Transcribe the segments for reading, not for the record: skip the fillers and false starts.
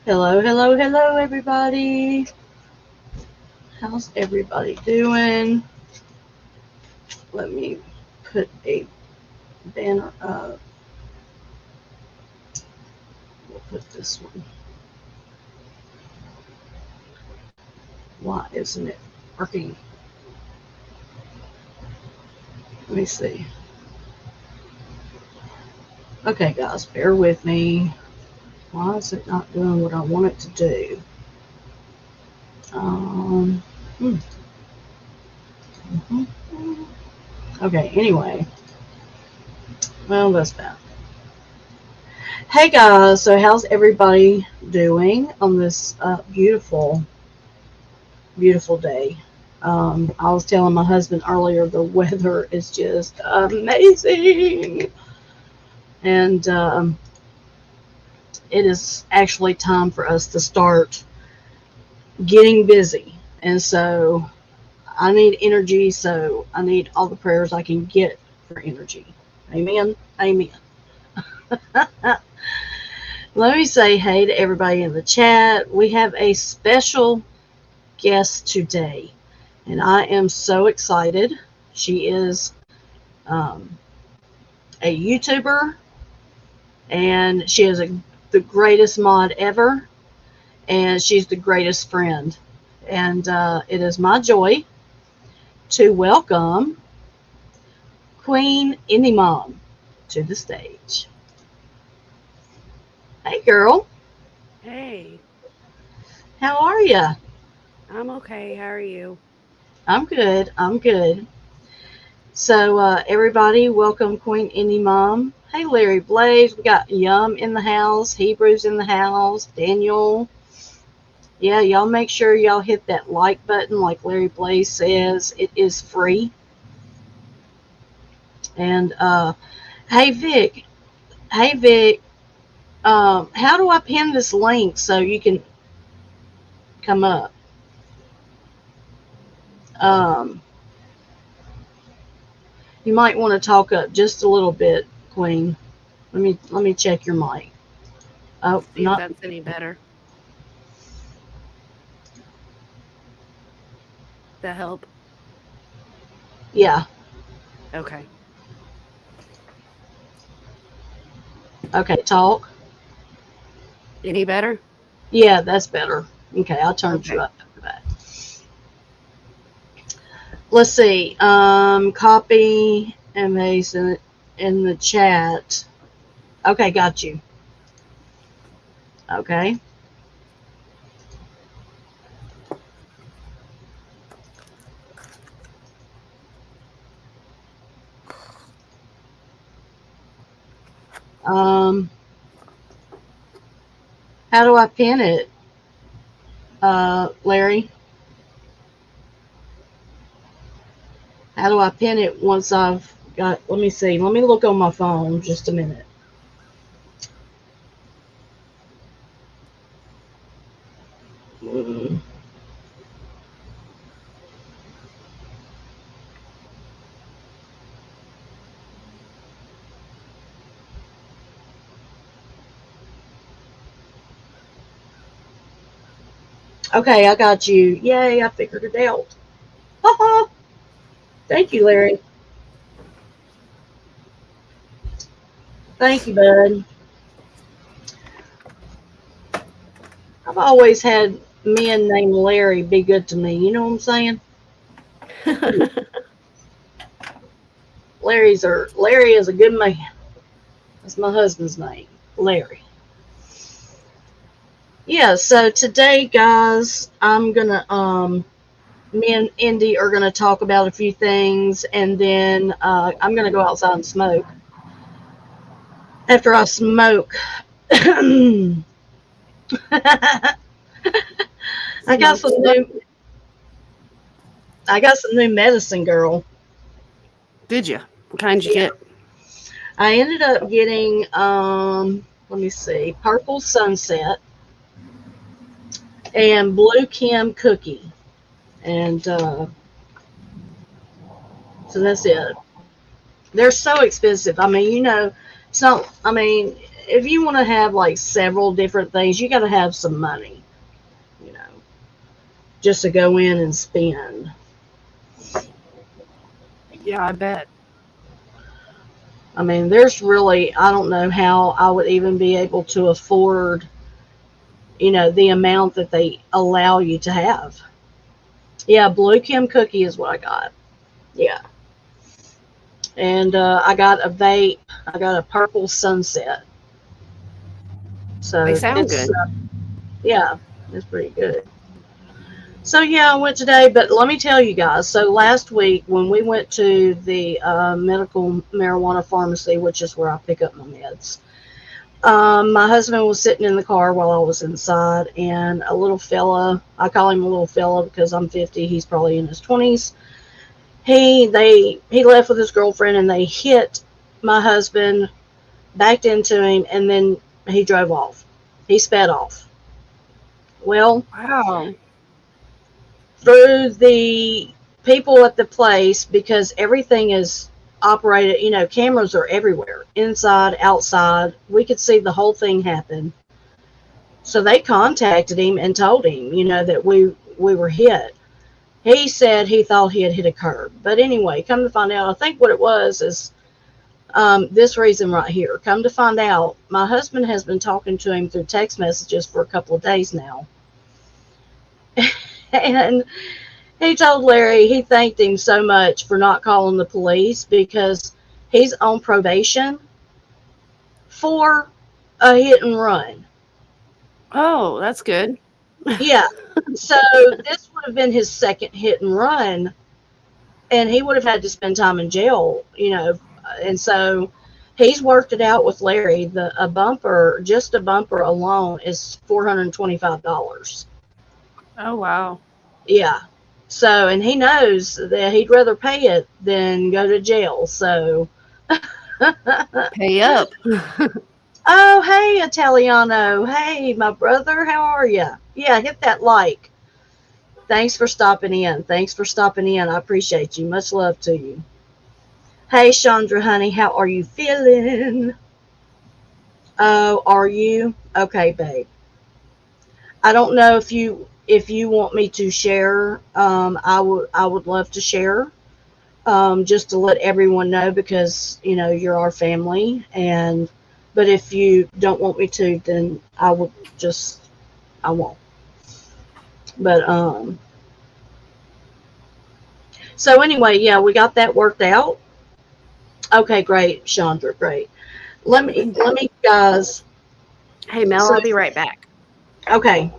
Hello, hello, hello, everybody. How's everybody doing? Let me put a banner up. We'll put this one. Why isn't it working? Let me see. Okay, guys, bear with me. Why is it not doing what I want it to do? Um, hmm. Mhm. Okay, anyway. Well, that's bad. Hey, guys. So, how's everybody doing on this beautiful, beautiful day? I was telling my husband earlier the weather is just amazing, and it is actually time for us to start getting busy. And so I need energy, so I need all the prayers I can get for energy. Amen. Amen. Let me say hey to everybody in the chat. We have a special guest today, and I am so excited. She is um, a YouTuber, and she is the greatest mod ever, and she's the greatest friend. And it is my joy to welcome Queen Indie Mom to the stage. Hey, girl, Hey, how are you? I'm okay. How are you? I'm good. I'm good. So, everybody, welcome Queen Indie Mom. Hey, Larry Blaze. We got Yum in the house, Hebrews in the house, Daniel. Yeah, y'all make sure y'all hit that like button, like Larry Blaze says. It is free. And hey, Vic. Hey, Vic. How do I pin this link so you can come up? Um, you might want to talk up just a little bit, Queen. Let me check your mic. Oh, See if not that's any better. That help? yeah. Okay. Okay, talk. Any better? Yeah, that's better. Okay, I turned you Okay. up after that. Let's see. Copy and paste in the chat. Okay, got you. Okay. Um, how do I pin it, Larry? How do I pin it once I've got? Let me see. Let me look on my phone. Just a minute. Mm. Okay, I got you. Yay! I figured it out. Haha. Thank you, Larry. Thank you, bud. I've always had men named Larry be good to me. You know what I'm saying? Larry is a good man. That's my husband's name, Larry. Yeah. So today, guys, I'm gonna me and Indy are gonna talk about a few things, and then I'm gonna go outside and smoke. After I smoke, I got Smoke, some smoke. new I got some new medicine, girl. Did you? What kind did you Yeah. get? I ended up getting let me see, purple sunset and blue Kim cookie, and so that's it. They're so expensive. I mean, it's not. I mean, if you want to have like several different things, you got to have some money, you know, just to go in and spend. Yeah, I bet. I mean, there's really, I don't know how I would even be able to afford, the amount that they allow you to have. Yeah, Blue Kim cookie is what I got. Yeah. And I got a vape. I got a purple sunset. They So sound it's, good. yeah, it's pretty good. So yeah, I went today, but let me tell you guys. So last week when we went to the medical marijuana pharmacy, which is where I pick up my meds, my husband was sitting in the car while I was inside, and a little fella, I call him a little fella because I'm 50, he's probably in his 20s. He left with his girlfriend, and they hit my husband, backed into him, and then he drove off. He sped off. Well, Wow. through the people at the place, because everything is operated, cameras are everywhere, inside, outside. We could see the whole thing happen. So they contacted him and told him, that we were hit. He said he thought he had hit a curb. But anyway, come to find out, I think what it was is this reason right here. Come to find out, my husband has been talking to him through text messages for a couple of days now. And he told Larry he thanked him so much for not calling the police because he's on probation for a hit and run. Oh, that's good. Yeah. So this would have been his second hit and run, and he would have had to spend time in jail, and so he's worked it out with Larry. Just a bumper alone is $425. Oh, wow. Yeah. So, and he knows that he'd rather pay it than go to jail. So, Pay up. oh, hey, Italiano. Hey, my brother. How are you? Yeah, hit that like. Thanks for stopping in. I appreciate you. Much love to you. Hey, Chandra, honey, how are you feeling? Oh, are you? Okay, babe. I don't know if you want me to share. I would love to share. Just to let everyone know because you're our family, but if you don't want me to, then I won't. But so anyway, yeah, we got that worked out. Okay, great, Chandra, great. Let me guys. Hey, Mel, So I'll be right back. okay,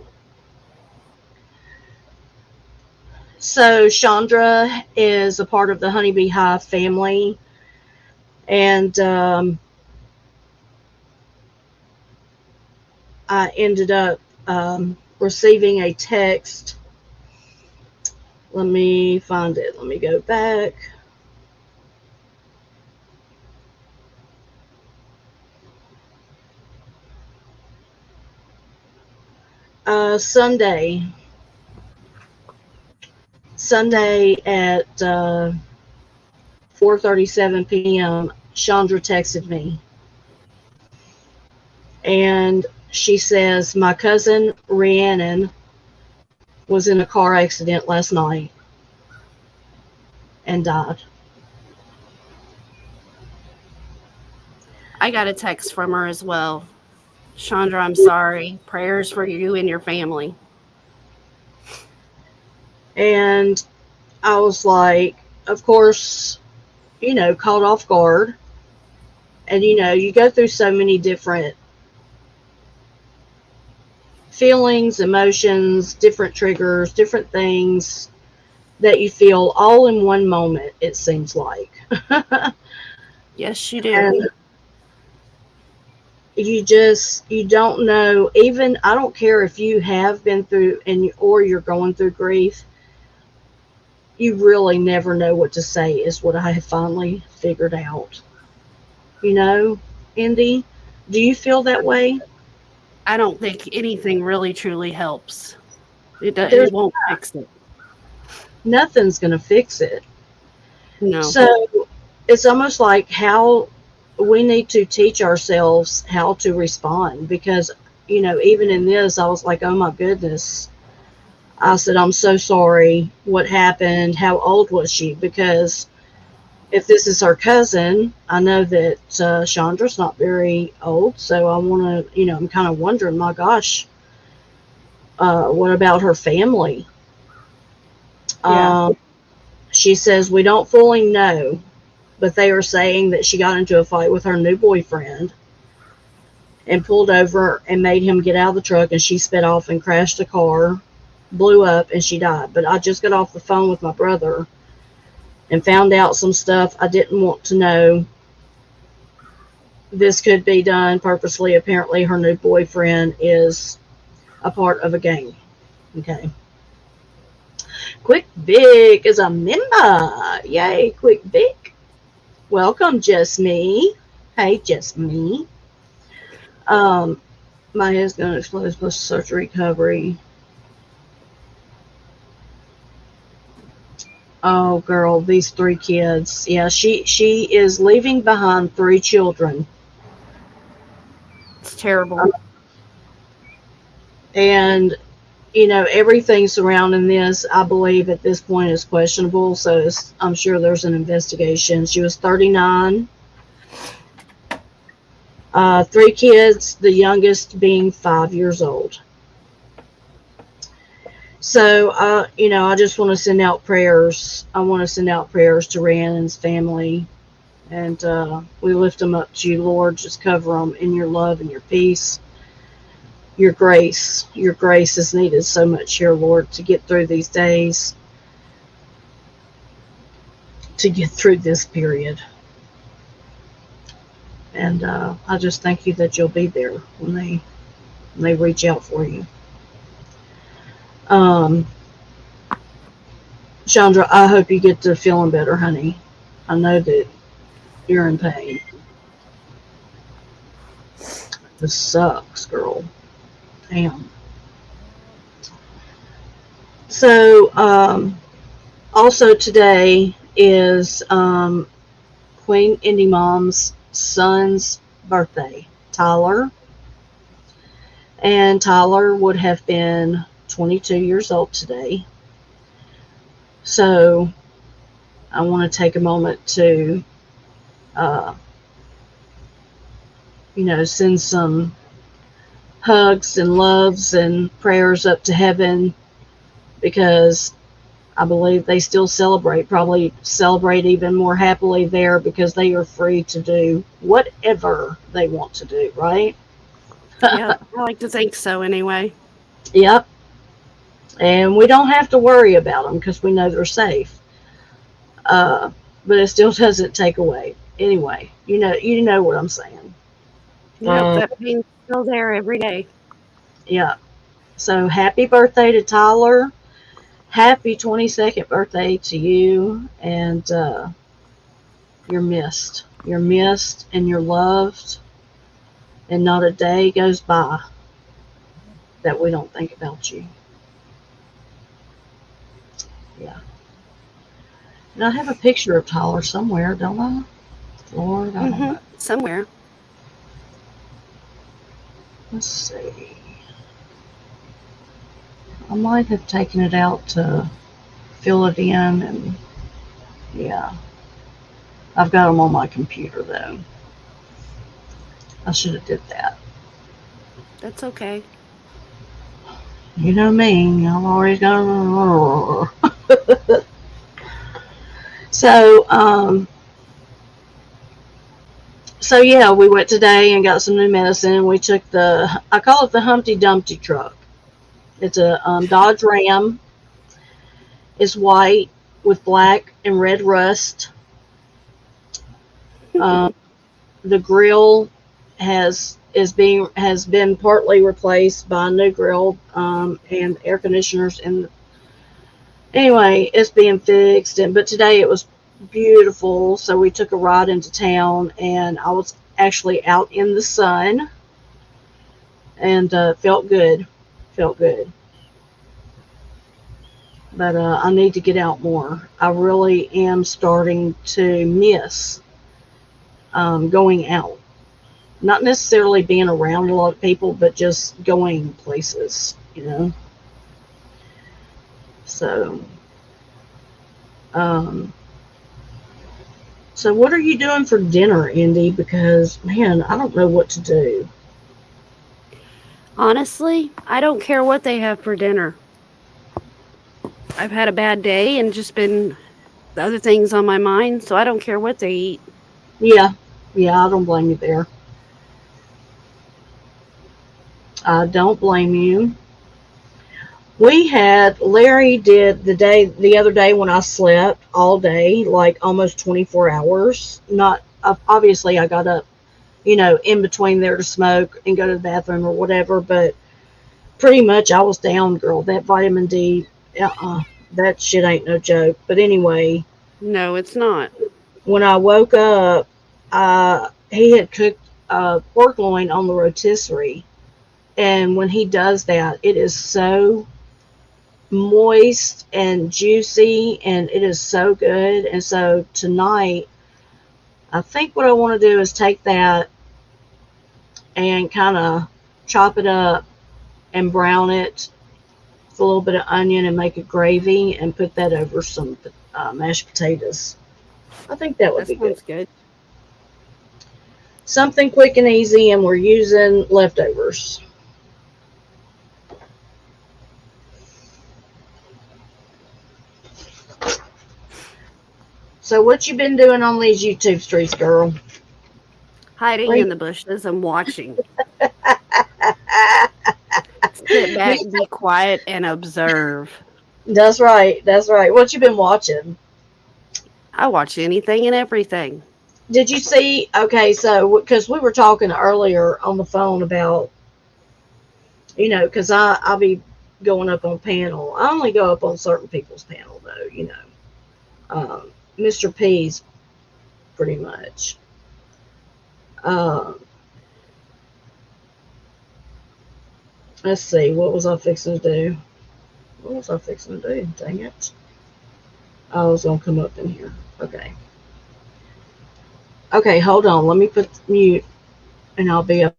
so Chandra is a part of the Honeybee Hive family, and I ended up receiving a text. Let me find it. Let me go back. Sunday at 4:37 p.m. Chandra texted me, and she says my cousin Rhiannon was in a car accident last night and died. I got a text from her as well. Chandra, I'm sorry. Prayers for you and your family. And I was like, of course, caught off guard. And you go through so many different feelings, emotions, different triggers, different things that you feel all in one moment, it seems like. Yes, you do. And you don't know, even I don't care if you have been through or you're going through grief, you really never know what to say is what I have finally figured out. Indy, do you feel that way? I don't think anything really truly helps. There's It won't fix it. nothing's going to fix it. No. So it's almost like how we need to teach ourselves how to respond, because, even in this, I was like, oh my goodness. I said, I'm so sorry. What happened? How old was she? Because if this is her cousin, I know that Chandra's not very old. So I want to, I'm kind of wondering, my gosh, what about her family? Yeah. She says, we don't fully know, but they are saying that she got into a fight with her new boyfriend and pulled over and made him get out of the truck, and she sped off and crashed the car, blew up, and she died. But I just got off the phone with my brother and found out some stuff I didn't want to know. This could be done purposely. Apparently, her new boyfriend is a part of a gang. Okay. Quick Vic is a member. Yay, Quick Vic. Welcome, Just Me. Hey, Just Me. My head's going to explode post surgery recovery. Oh, girl, these 3 kids. Yeah, she is leaving behind 3 children. It's terrible. And, everything surrounding this, I believe at this point is questionable. So I'm sure there's an investigation. She was 39. 3 kids, the youngest being 5 years old. So, I just want to send out prayers. I want to send out prayers to Rhiannon's family. And we lift them up to you, Lord. Just cover them in your love and your peace. Your grace. Your grace is needed so much here, Lord, to get through these days. To get through this period. And I just thank you that you'll be there when they reach out for you. Chandra, I hope you get to feeling better, honey. I know that you're in pain. This sucks, girl. Damn. So, also today is Queen Indie Mom's son's birthday, Tyler. And Tyler would have been 22 years old today. So I want to take a moment to, send some hugs and loves and prayers up to heaven, because I believe they still probably celebrate even more happily there, because they are free to do whatever they want to do, right? Yeah, I like to think so anyway. Yep. And we don't have to worry about them because we know they're safe. But it still doesn't take away. Anyway, you know what I'm saying. Yep, that pain's still there every day. Yeah. So happy birthday to Tyler. Happy 22nd birthday to you. And you're missed. You're missed and you're loved. And not a day goes by that we don't think about you. Yeah. And I have a picture of Tyler somewhere, don't I? Lord, I don't know. Somewhere. Let's see. I might have taken it out to fill it in, and yeah. I've got them on my computer, though. I should have did that. That's okay. You know me. I'm always going to... So yeah, we went today and got some new medicine. We took I call it the Humpty Dumpty truck. It's a Dodge Ram. It's white with black and red rust. The grill has been partly replaced by a new grill and air conditioners. And anyway, it's being fixed. But today it was beautiful, so we took a ride into town, and I was actually out in the sun, and felt good. But I need to get out more. I really am starting to miss going out. Not necessarily being around a lot of people, but just going places, you know. So, um, so what are you doing for dinner, Indy? Because man, I don't know what to do. Honestly, I don't care what they have for dinner. I've had a bad day and just been other things on my mind, so I don't care what they eat. Yeah, yeah, I don't blame you there. I don't blame you. We had Larry did the other day when I slept all day, like almost 24 hours. Not obviously I got up, in between there to smoke and go to the bathroom or whatever, but pretty much I was down, girl. That vitamin D, that shit ain't no joke. But anyway, No, it's not. when I woke up, he had cooked pork loin on the rotisserie, and when he does that, it is so moist and juicy, and it is so good. And so tonight, I think what I want to do is take that and kind of chop it up and brown it with a little bit of onion and make a gravy and put that over some mashed potatoes. I think that would That be good. sounds good. Something quick and easy, and we're using leftovers. So what you been doing on these YouTube streets, girl? Hiding Wait. in the bushes and watching. Sit back, be quiet, and observe. That's right. That's right. What you been watching? I watch anything and everything. Did you see? Okay, so because we were talking earlier on the phone about, because I'll be going up on panel. I only go up on certain people's panel though. Mr. P's pretty much. Um, let's see. What was I fixing to do? What was I fixing to do? Dang it! I was gonna come up in here. Okay. Okay, hold on. Let me put mute, and I'll be up.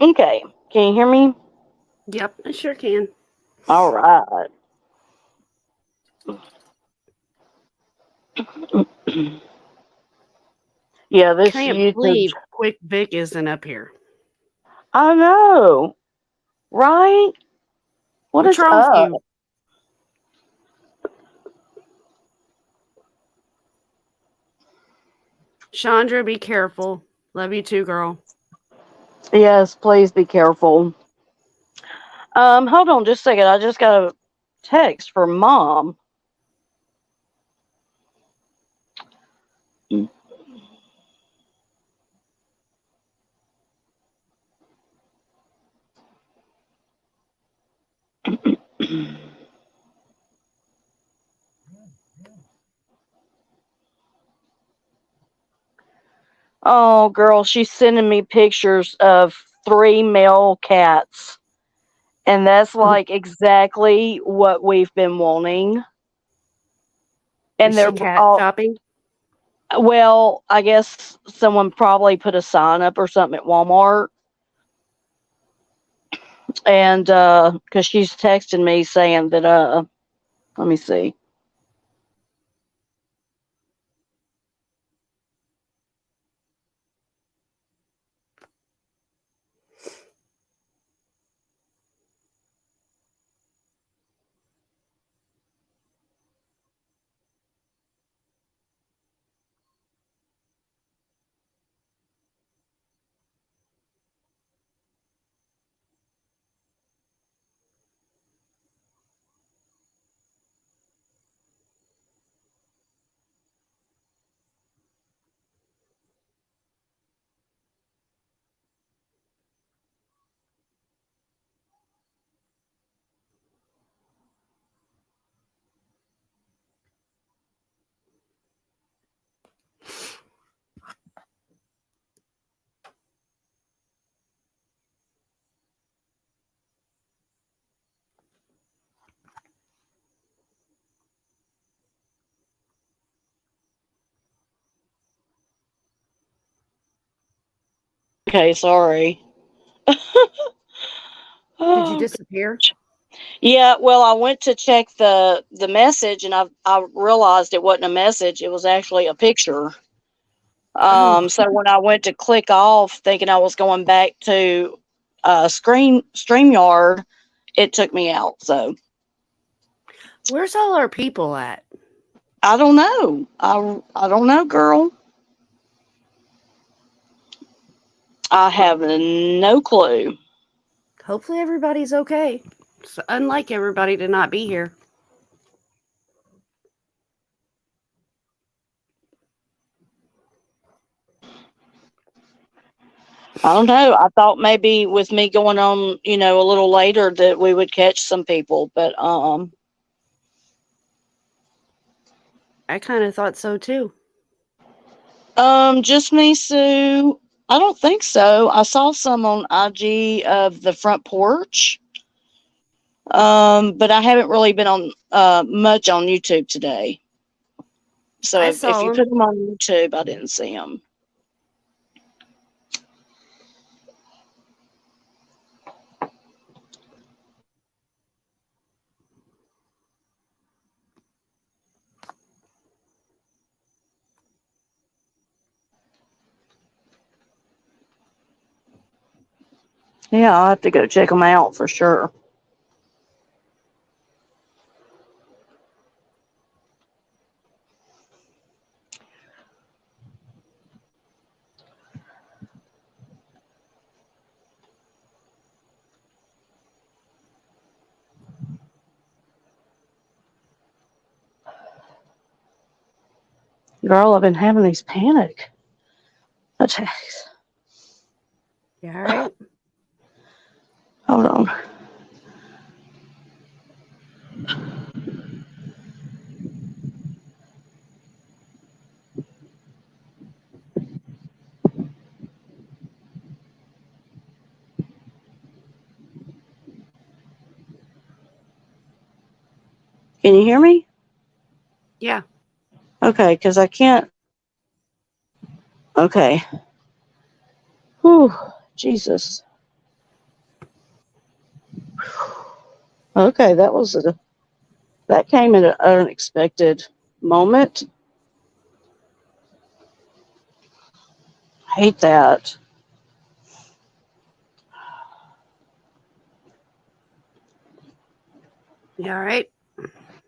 Okay. Can you hear me? Yep, I sure can. All right. Yeah, this Can't YouTube. believe Quick Vic isn't up here. I know, right? What What's is wrong with up? you? Chandra, be careful. Love you too, girl. Yes, please be careful. Hold on just a second. I just got a text from mom. Oh, girl, she's sending me pictures of three male cats. And that's like exactly what we've been wanting. Is And they're she cat all, shopping? well, I guess someone probably put a sign up or something at Walmart. And because she's texting me saying that, let me see. Okay, sorry. Did you Oh, disappear? yeah, well, I went to check the message, and I realized it wasn't a message. It was actually a picture. Oh, So when I went to click off, thinking I was going back to StreamYard, it took me out. So where's all our people at? I don't know. I don't know, girl. I have no clue. Hopefully everybody's okay. It's unlike everybody to not be here. I don't know. I thought maybe with me going on, a little later that we would catch some people, but I kind of thought so too. just me, Sue. I don't think so. I saw some on IG of the front porch. But I haven't really been on much on YouTube today. So I if saw you them. put them on YouTube, I didn't see them. Yeah, I'll have to go check them out for sure. Girl, I've been having these panic attacks. You all right? Hold on. Can you hear me? Yeah. Okay, because I can't. Okay. Whew, Jesus. Okay, that came at an unexpected moment. I hate that. You all right?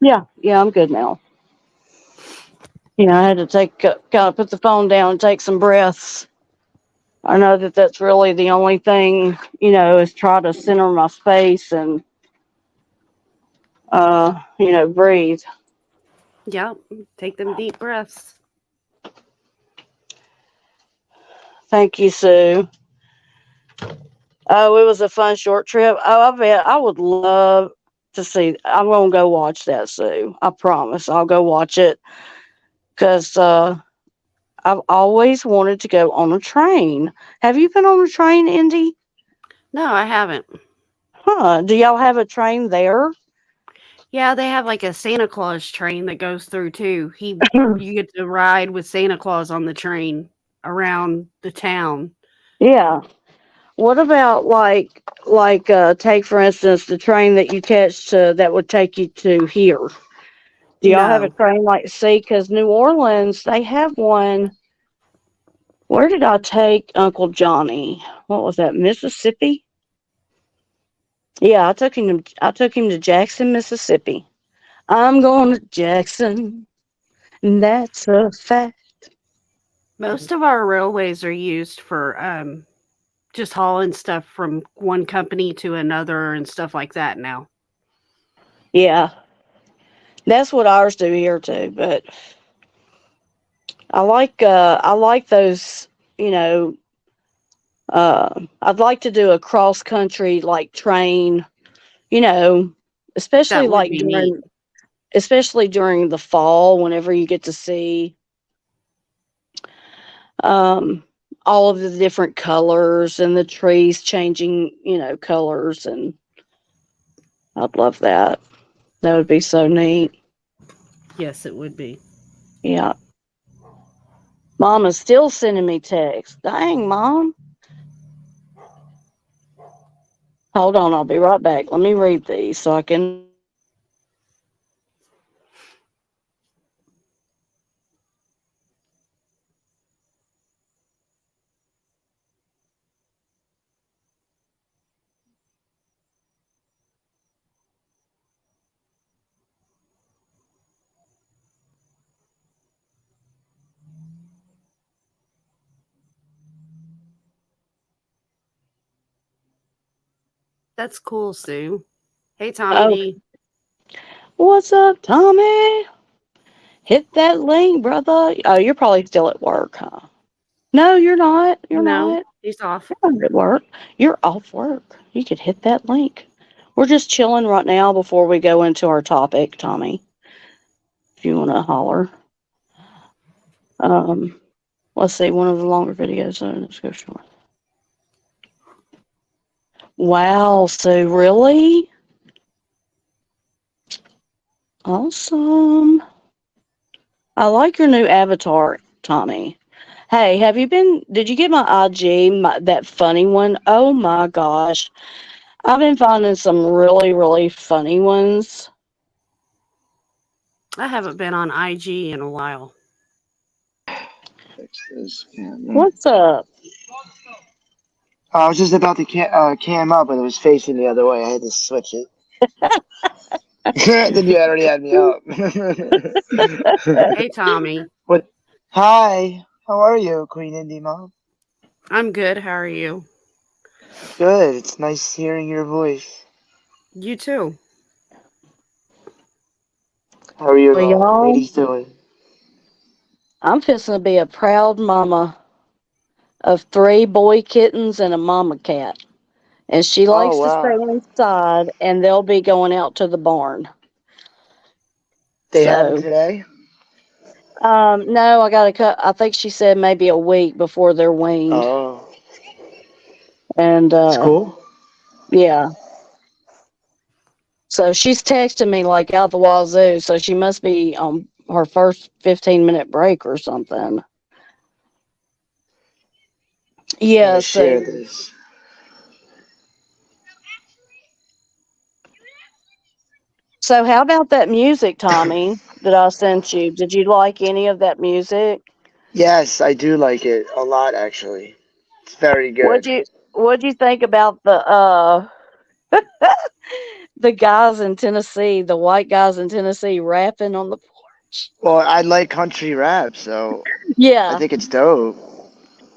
Yeah, I'm good now. I had to kind of put the phone down and take some breaths. I know that that's really the only thing, is try to center my space and, breathe. Yeah. Take them deep breaths. Thank you, Sue. Oh, it was a fun short trip. Oh, I bet I would love to see. I'm going to go watch that, Sue. I promise. I'll go watch it because I've always wanted to go on a train. Have you been on a train, Indy? No, I haven't. Huh. Do y'all have a train there? Yeah, they have like a Santa Claus train that goes through too. You get to ride with Santa Claus on the train around the town. Yeah. What about take for instance the train that you catch that would take you to here? Do y'all have a No. train because New Orleans, they have one. Where did I take Uncle Johnny? What was that? Mississippi? Yeah, I took him to Jackson, Mississippi. I'm going to Jackson, and that's a fact. Most of our railways are used for just hauling stuff from one company to another and stuff like that now. Yeah. That's what ours do here too, but I like those, I'd like to do a cross country train, you know, especially That would be neat. during the fall whenever you get to see all of the different colors and the trees changing, colors, and I'd love that. That would be so neat. Yes, it would be. Yeah. Mom is still sending me texts. Dang, Mom. Hold on, I'll be right back. Let me read these so I can. That's cool, Sue. Hey, Tommy Oh, D. what's up, Tommy? Hit that link, brother. Oh, you're probably still at work, huh? No, you're not. You're No, not. he's off. You're not at work. You're off work. You could hit that link. We're just chilling right now before we go into our topic, Tommy. If you want to holler. Um, let's see. One of the longer videos. Let's go short. Wow, so really? Awesome. I like your new avatar, Tommy. Hey, did you get my IG, that funny one? Oh my gosh. I've been finding some really, really funny ones. I haven't been on IG in a while. Fix this camera. What's up? I was just about to cam up, but it was facing the other way. I had to switch it. Then you already had me up. Hey, Tommy. What? Hi. How are you, Queen Indie Mom? I'm good. How are you? Good. It's nice hearing your voice. You too. How are you Well, y'all, ladies doing? I'm fixing to be a proud mama of 3 boy kittens and a mama cat. And she Oh, likes to stay wow. inside, and they'll be going out to the barn. They have them So, today? no, I gotta cut. I think she said maybe a week before they're weaned. Oh. And, It's cool. yeah. So she's texting me like out the wazoo. So she must be on her first 15-minute break or something. I'm Yeah, gonna share so this. how about that music, Tommy, that I sent you? Did you like any of that music? Yes, I do like it a lot, actually. It's very What'd good. you what'd you think about the guys in Tennessee, the white guys in Tennessee rapping on the porch? Well, I like country rap, so I Yeah. think it's dope.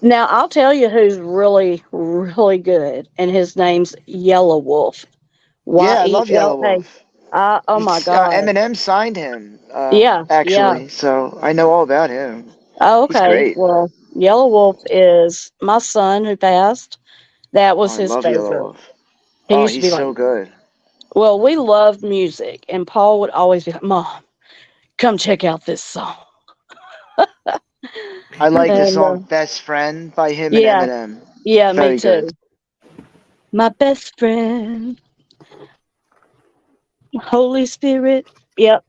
Now I'll tell you who's really, really good, and his name's Yellow Wolf. Yeah, I love Yellow YELA. Wolf. Oh my God. Eminem signed him, Yeah, yeah. actually, so I know all about him. Oh, He's okay. great. Well, Yellow Wolf is my son who passed. That Oh, was I his love Yellow favorite. Wolf. He Oh, used to he's be like, so good. well, we loved music, and Paul would always be like, Mom, come check out this song. I like the And song Best Friend by him and yeah, Eminem. yeah, me Very good. too. My best friend, Holy Spirit. Yep,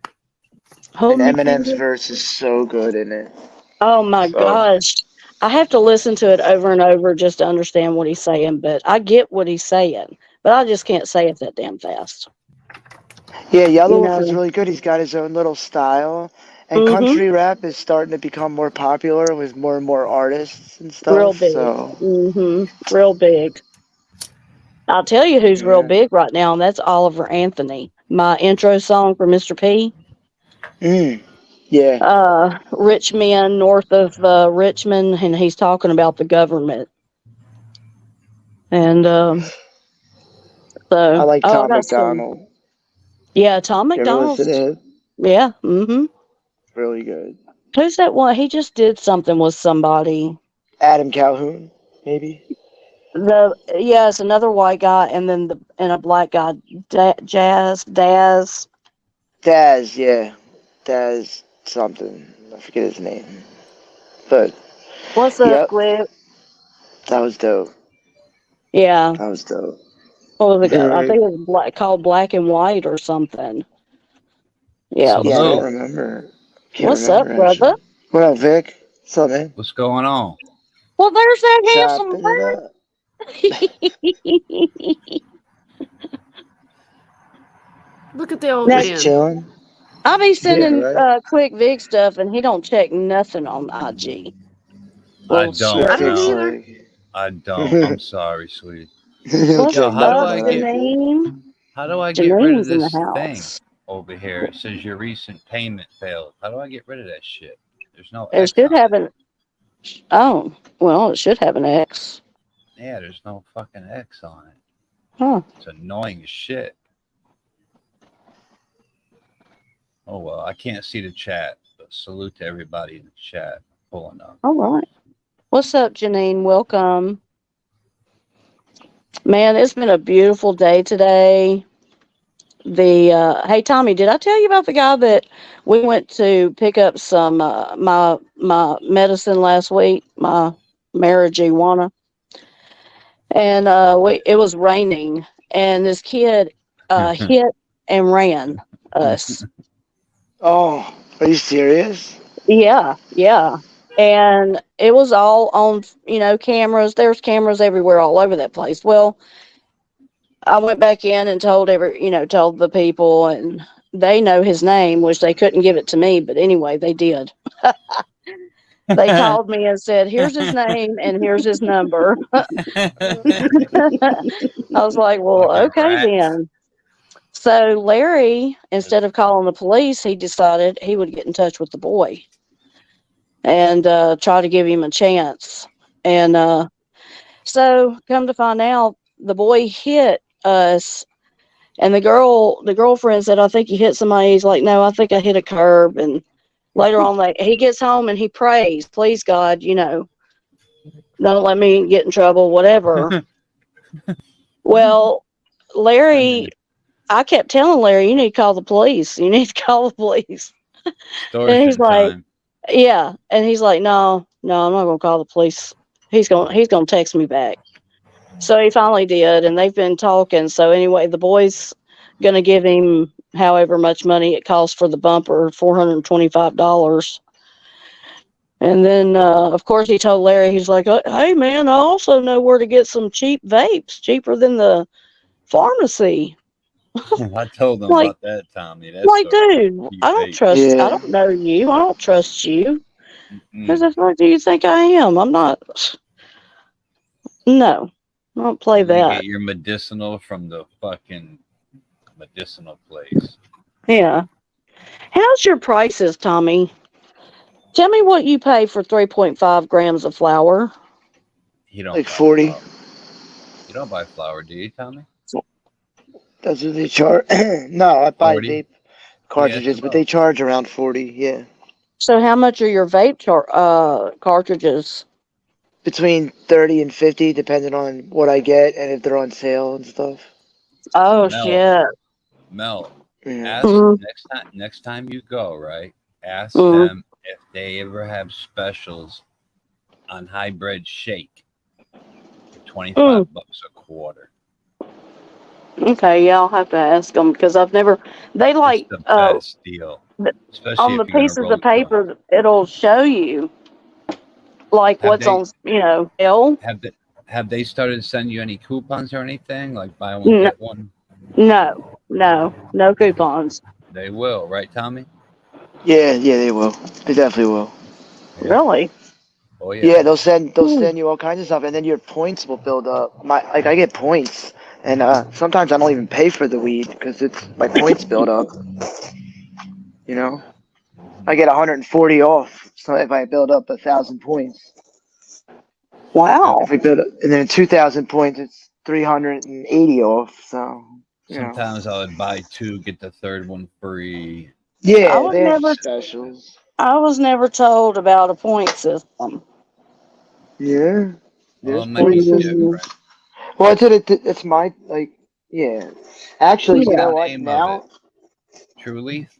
hold And me, Eminem's Peter. verse is so good in it. Oh my So, gosh. I have to listen to it over and over just to understand what he's saying, but I get what he's saying, but I just can't say it that damn fast. yeah, Yellow You Wolf is know, really good. He's got his own little style. And mm-hmm, country rap is starting to become more popular with more and more artists and real stuff. big. So, Mm-hmm, real big. I'll tell you who's real yeah. big right now, and that's Oliver Anthony. My intro song for Mr. P. Yeah. Rich men north of Richmond, and he's talking about the government. And I like I Tom got some. McDonald. Yeah, Tom You ever listen McDonald's. to him? Yeah, mm-hmm. Really good. Who's that one? He just did something with somebody. Adam Calhoun, maybe. It's another white guy, and then a black guy, Daz. Daz, yeah. Daz something. I forget his name. But, What's up, yep, Squid? that was dope. Yeah, That was dope. what was it? I Alright. think it was called Black and White or something. Yeah, it was Yeah, I don't Salute. good. remember. Can't What's up, remember, brother? actually. What up, Vic? What's up, man? What's going on? Well, there's that handsome Chopping it up. bird. Look at the old Now, Just man. chilling. I be Yeah, sending right. Quick Vic stuff, and he don't check nothing on IG. I Little don't I shit. didn't know. either. I don't. I'm sorry, sweetie. He'll What's Yo, check how do up, I nothing, right? get Janine? how do I get rid of Janine's in the this thing house. over here? It says your recent payment failed. How do I get rid of that shit? There's no It X should on have it. an. Oh, well, it should have an X. Yeah, there's no fucking X on it. Huh. It's annoying as shit. Oh well, I can't see the chat, but salute to everybody in the chat pulling up. All right. What's up, Janine? Welcome. Man, it's been a beautiful day today. Hey Tommy, did I tell you about the guy that we went to pick up some my medicine last week, my marijuana, and it was raining, and this kid hit and ran us. Oh, are you serious? Yeah, yeah. And it was all on, cameras. There's cameras everywhere all over that place. Well, I went back in and told told the people, and they know his name, which they couldn't give it to me, but anyway, they did. They called me and said, "Here's his name and here's his number." I was like, "Well, Fucking okay rats. then." So Larry, instead of calling the police, he decided he would get in touch with the boy and try to give him a chance. And so, come to find out, the boy hit us, and the girlfriend said, "I think you hit somebody." He's like, "No, I think I hit a curb." And later on, like, he gets home and he prays, "Please God, don't let me get in trouble, whatever." Well, Larry, I kept telling Larry, "You need to call the police. You need to call the police." And he's Extortion like, time. "Yeah," and he's like, "No, no, I'm not gonna call the police. He's gonna text me back." So he finally did, and they've been talking. So anyway, the boy's gonna give him however much money it costs for the bumper, $425. And then, of course, he told Larry, he's like, "Hey, man, I also know where to get some cheap vapes, cheaper than the pharmacy." I told them Like, about that, Tommy. That's so dude, cheap bait. I Yeah. don't know you. I don't trust you. Who Mm. the fuck do you think I am? I'm not. No, I don't play You that. get your medicinal from the fucking medicinal place. Yeah. How's your prices, Tommy? Tell me what you pay for 3.5 grams of flour. You don't Like buy 40. flour. You don't buy flour, do you, Tommy? That's what they charge. No, I buy 40? vape Yeah, it's cartridges, but they about. charge around 40. Yeah. So how much are your vape cartridges? Between 30 and 50, depending on what I get and if they're on sale and stuff. Oh, Mel, shit. Mel, Yeah. ask Mm, next time you go, right? Ask mm, them if they ever have specials on hybrid shake for 25 mm. bucks a quarter. Okay, yeah, I'll have to ask them because I've never. They It's like the best deal, especially on the if you're gonna pieces roll of a joint. paper, it'll show you like Have what's they on, sale. have they started to send you any coupons or anything like buy one No, get one? no coupons. They will, right, Tommy? Yeah, they will. They definitely will. Yeah. Really? Oh yeah. Yeah, they'll Hmm. send you all kinds of stuff, and then your points will build up. I get points, and sometimes I don't even pay for the weed because it's my points build up. You know, I get 140 off. So if I build up 1,000 points, Yep. Wow. if I build up, and then 2,000 points, it's 380 off. So Sometimes I would buy two, get the third one free. I yeah, was they have never specials. I was never told about a point system. Yeah, Well, there's it might be point Mhm. systems. different. Well, it's my like, yeah. Actually, What's you the Yeah. know what? name of it? Now, True Leaf?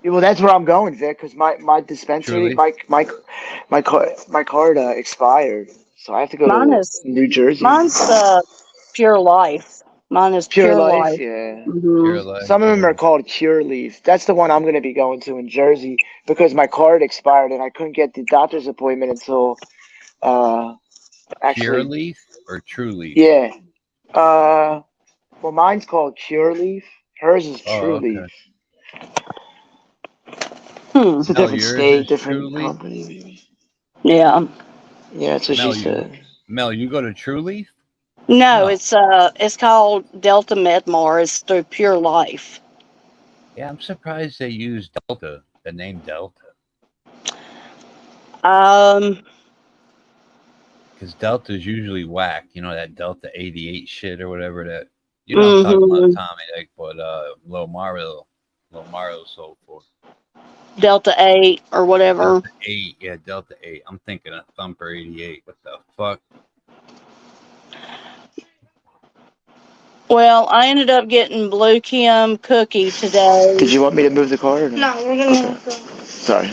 well, that's where I'm going, Vic, because my True dispensary, Leaf? my card expired, so I have to go Mine to is New Jersey. mine's Pure Life. Mine is Pure Pure Life, Life. yeah. Hmm. Pure Life. Some of them Yeah. are called Cure Leaf. That's the one I'm going to be going to in Jersey because my card expired and I couldn't get the doctor's appointment until uh Pure actually Leaf or True Leaf? yeah. Well, mine's called Cure Leaf, Hers is Oh, True okay. Leaf. It's a Mel, different yours state, is different Truly. company, maybe. Yeah. Yeah, that's what she Mel, said. You go to True Leaf? No, No. it's called Delta Medmar. It's through Pure Life. Yeah, I'm surprised they use Delta, the name Delta. Um, Because Delta's usually whack. You know, that Delta 88 shit or whatever that. You know what I'm talking about, Tommy. Like what Lil Mario sold for. Delta 8 or whatever. Delta 8. Yeah, Delta 8. I'm thinking of Thumper 88. What the fuck? Well, I ended up getting Blue Kim cookie today. Did you want me to move the car? Or no? No, we're gonna Sorry.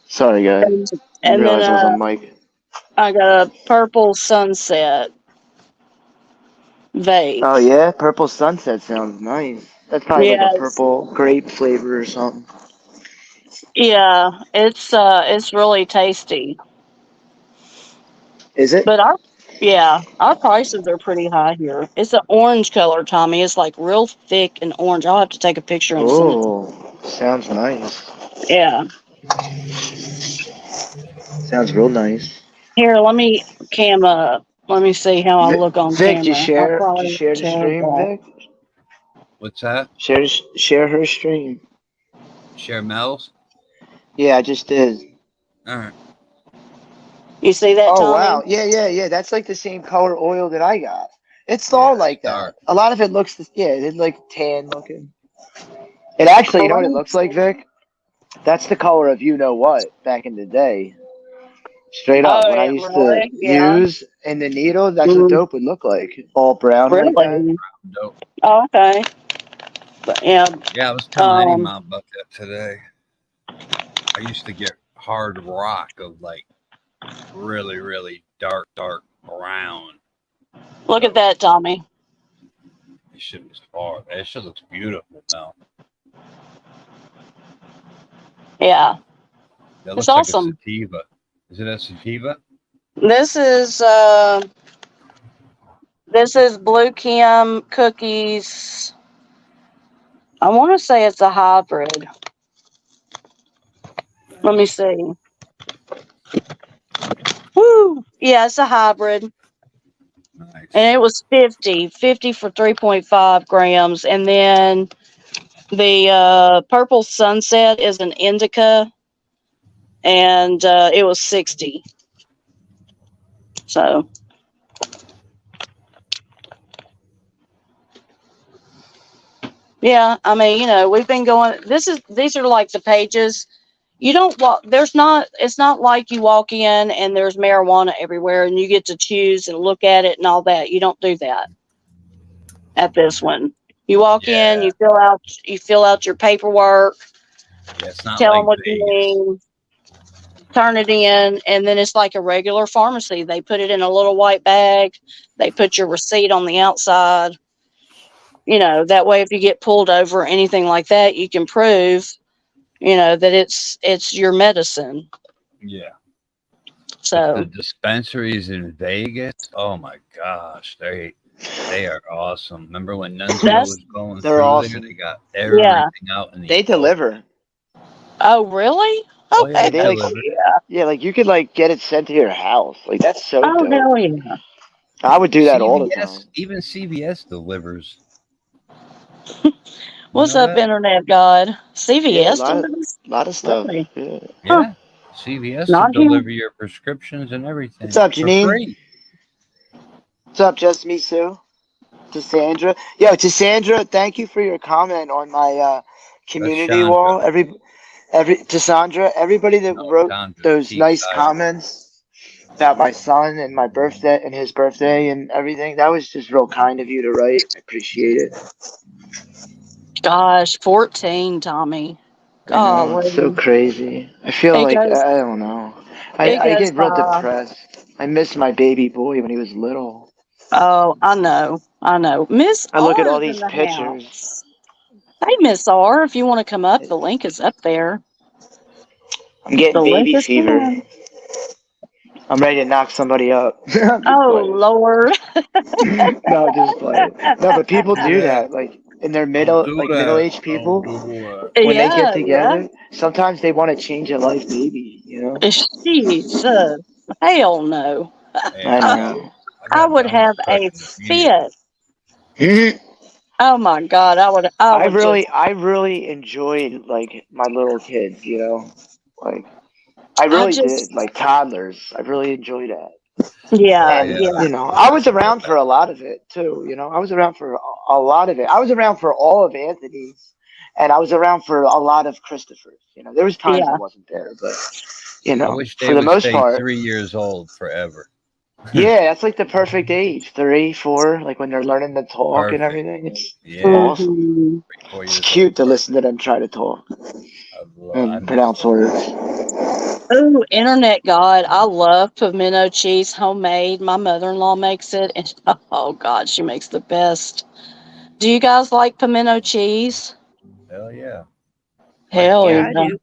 Sorry, guys. I didn't and then realize I was on mic. I got a purple sunset vape. Oh yeah, Purple Sunset sounds nice. That's probably like a Yes. purple grape flavor or something. Yeah, it's really tasty. Is it? But our prices are pretty high here. It's an orange color, Tommy. It's like real thick and orange. I'll have to take a picture and send it to you. Oh, sounds nice. Yeah. Sounds real nice. Here, let me see how I look on Vic, camera. I'll did probably you share the stream, Vic? What's that? Share her stream. Share Mel's? Yeah, I just did. All right. You see that, Oh Tommy? wow, yeah. That's like the same color oil that I got. It's all like that. dark. A lot of it looks, it's like tan looking. It actually, you know what it looks like, Vic? That's the color of you know what back in the day. Straight up, when I used to use in the needle, that's what dope would look like. All brown like that. Dope. Oh, okay. But, yeah. Yeah, I was telling Eddie Mom about that today. I used to get hard rock of like really, really dark brown. Look at that, Tommy. This shit was hard. That shit looks beautiful now. Yeah. That It's looks like awesome. a sativa. Is it a sativa? This is Blue Kim cookies. I want to say it's a hybrid. Let me see. Woo! Yeah, it's a hybrid. Nice. And it was 50 for 3.5 grams. And then the Purple Sunset is an indica, and it was 60. So, yeah, I mean, we've been going. These are like the pages. You don't walk. It's not like you walk in and there's marijuana everywhere and you get to choose and look at it and all that. You don't do that at this one. You walk in, you fill out your paperwork, it's not tell like them what Vegas. you need, turn it in, and then it's like a regular pharmacy. They put it in a little white bag. They put your receipt on the outside. That way if you get pulled over or anything like that, you can prove, that it's your medicine. Yeah. So the dispensaries in Vegas, oh my gosh, they are awesome. Remember when Nunzio was going they're through awesome. there? They got everything out in the They deliver. Oh, really? Oh, yeah, Okay. they deliver. Yeah, like you could like get it sent to your house. Like that's so Oh, dope. hell yeah. I would do that all the time. Even CVS delivers. What's up, Internet God? CVS Yeah, delivers? a lot of stuff. Really? Yeah. Yeah. CVS Not will here. deliver your prescriptions and everything. What's up, Janine? For free. What's up, Just Me Sue? To Sandra. Yo, to Sandra, thank you for your comment on my community Chandra. wall. To Sandra, everybody that wrote Chandra, those nice T-side. comments about my son and my birthday and his birthday and everything. That was just real kind of you to write. I appreciate it. Gosh, 14, Tommy. I know, it's so crazy. I feel It like goes- I don't know. it I goes get real by. depressed. I miss my baby boy when he was little. Oh, I know. Miss I look at R all is these in the pictures. house. Hey, Miss R, if you want to come up, the link is up there. I'm getting The link baby is fever. down. I'm ready to knock somebody up. I'm just Oh playing. Lord. No, just playing. No, but people do that. Like in their Don't do that. middle-aged Don't people, do that. when they get Yeah, yeah. together, sometimes they want to change a life baby. You know. Jesus. Hell no. Hey, I I I, got know. I I got would Donald have Duck a in the fit. I Oh my God. I would just, really enjoyed like my little kids. You know, like I I really just, did. Like toddlers, I really enjoyed that. yeah, Yeah, And yeah. I was around for a lot of it too. I was around for a lot of it. I was around for all of Anthony's, and I was around for a lot of Christopher's. There was times I Yeah. wasn't there, but I wish for they the would most stay part, 3 years old forever. yeah, that's like the perfect age, 3, 4, like when they're learning to talk and Perfect. everything. It's Yeah, awesome. Hmm. 4 years It's old. cute to listen to them try to talk I and miss pronounce that. words. Oh, internet God. I love pimento cheese homemade. My mother-in-law makes it. And oh God, she makes the best. Do you guys like pimento cheese? Hell yeah. Like Hell Yeah, both I yeah. do.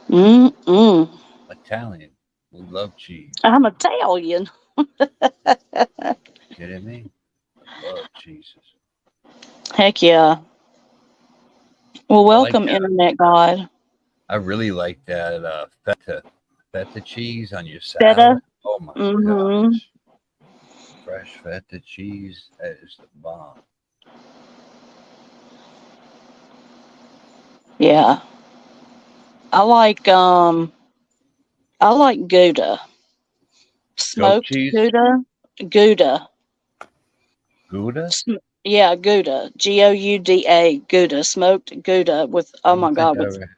Mm-mm. Italian. We love cheese. I'm Italian. Kidding me? I love cheeses. Heck yeah. Well, I like welcome, that. internet God. I really like that feta cheese on your Feta. salad. Oh my Mm-hmm. gosh. Fresh feta cheese. That is the bomb. Yeah. I like Gouda. Goat Smoked cheese? Gouda. Gouda. Gouda? Yeah, Gouda. Gouda. Gouda. Smoked Gouda with, I oh my don't think God, I with, ever.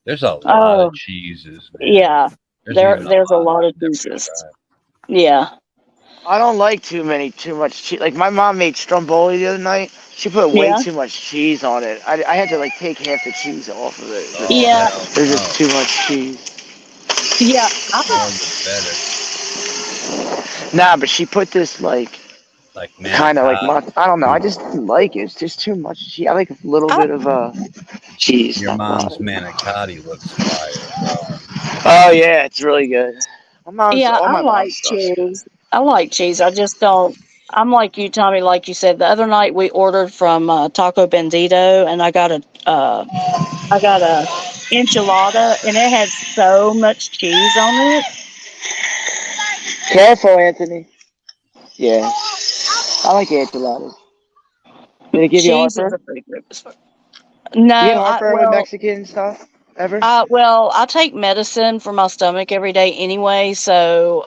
There's a lot of oh, cheeses, man. yeah. There's even a There's a lot lot of I've never cheeses. tried. Yeah. I don't like too much cheese. Like my mom made stromboli the other night. She put way Yeah. too much cheese on it. I had to like take half the cheese off of it. Oh Yeah. hell There's just no. too much cheese. Yeah. More the better. Nah, but she put this like Like kind of like manicotti. I don't know. I just didn't like it. It's just too much cheese. I like a little I, bit of cheese, Your not a lot mom's of it. manicotti looks fire, bro. Oh yeah, it's really good. yeah, All I my mom's like stuff's good. cheese. I like cheese. I just don't. I'm like you, Tommy. Like you said, the other night we ordered from Taco Bandito, and I got a enchilada, and it had so much cheese on it. Careful, Anthony. Yeah, I like enchiladas. Did it give you Cheese is a heartburn? pretty group. No, You get heartburn with Mexican stuff ever? I take medicine for my stomach every day anyway, so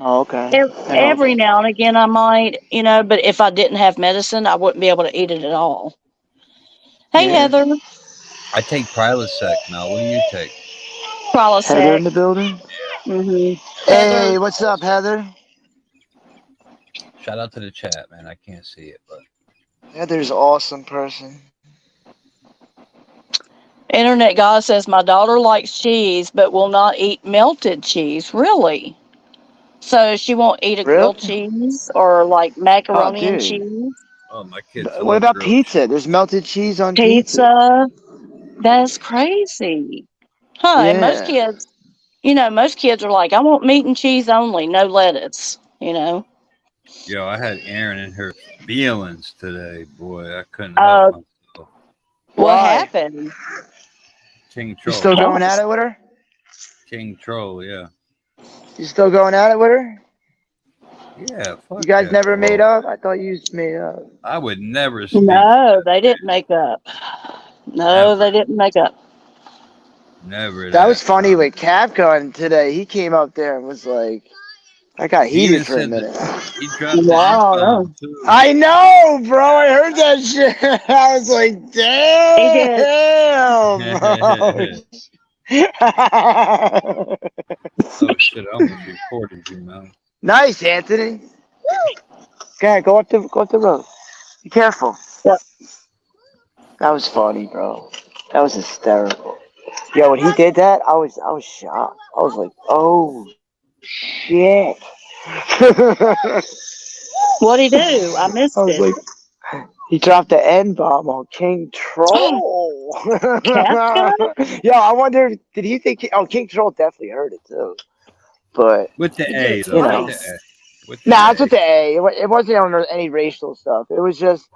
Oh, okay. That every helps. now and again I might, but if I didn't have medicine, I wouldn't be able to eat it at all. Hey, Yeah. Heather, I take Prilosec now. What do you take? Heather Prilosec. in the building. Mm-hmm. Heather, Hey, what's up, Heather? Shout out to the chat, man. I can't see it, but Heather's awesome person. Internet God says my daughter likes cheese, but will not eat melted cheese. Really? So she won't eat a Really? grilled cheese or like Oh, macaroni and dude. cheese, oh, my kids What love about grilled pizza? cheese. There's melted cheese on pizza. pizza. That's crazy. Huh? And Yeah. most kids are like, I want meat and cheese only, no lettuce. Yo, I had Erin in her feelings today. Boy, I couldn't help Uh, myself. what Why? happened? King You Troll. still Oh, going at it with her? King Troll, yeah. You still going at it with her? Yeah, fuck You guys that. never made Troll. up? I thought you made up. I would never speak to no, that they didn't bitch. make up. No, Never. they didn't make up. Never That was that. funny with Capcom today. He came up there and was like, I got He heated even for a said that minute. he dropped the N Wow, no. bomb too. I know, bro. I heard that shit. I was like, He did. damn. Oh shit! I almost recorded you, man. Nice, Anthony. Okay, go up the road. Be careful. Yep. That was funny, bro. That was hysterical. Yo, when he did that, I was shocked. I was like, oh shit. I What'd he do? I missed was it. like, he dropped the N bomb on King Troll. Kafka? Yo, I wonder, did he think? Oh, King Troll definitely heard it too. but With the He A, did though. know. With the twice. A. With the nah, it's A. with the A. It wasn't on any racial stuff. It was just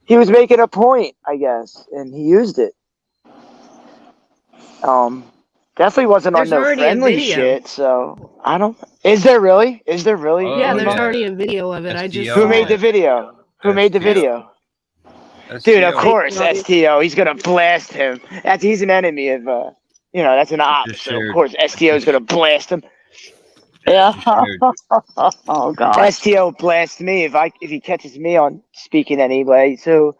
he was making a point, I guess, and he used it. Definitely wasn't on There's no already a friendly video. shit. So I don't. Is there really? Is there really? Yeah, Oh, there's Emo? yeah. already a video of it. I just STO Who saw made did the it. it. video? Who made the STO. video? Dude, of STO. course, STO. He's gonna blast him. He's an enemy of that's an op. Just So of shared. course STO is gonna blast him. Yeah. Just shared. Oh God. STO blasts me if he catches me on speaking anyway. So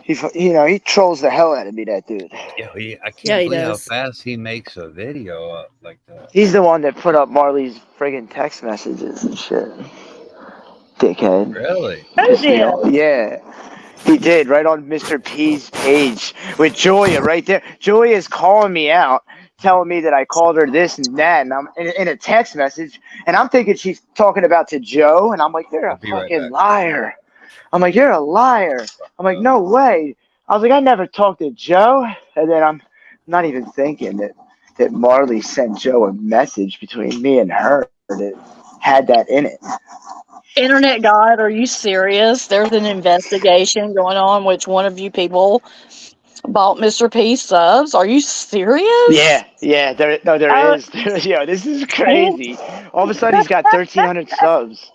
he trolls the hell out of me. That dude. Yo, I can't Yeah, he believe how does. fast he makes a video up like that. He's the one that put up Marley's friggin' text messages and shit. Dickhead. Really? Who did? Yeah. He did, right on Mr. P's page with Julia right there. Julia is calling me out, telling me that I called her this and that, and I'm in a text message, and I'm thinking she's talking about to Joe, and I'm like, you're I'll a be right fucking back. liar. I'm like, you're a liar. I'm like, no way. I was like, I never talked to Joe, and then I'm not even thinking that Marley sent Joe a message between me and her that had that in it. Internet God, are you serious? There's an investigation going on which one of you people bought Mr. P subs. Are you serious? Yeah. There Oh, is. Yo, this is crazy. All of a sudden, he's got 1,300 subs.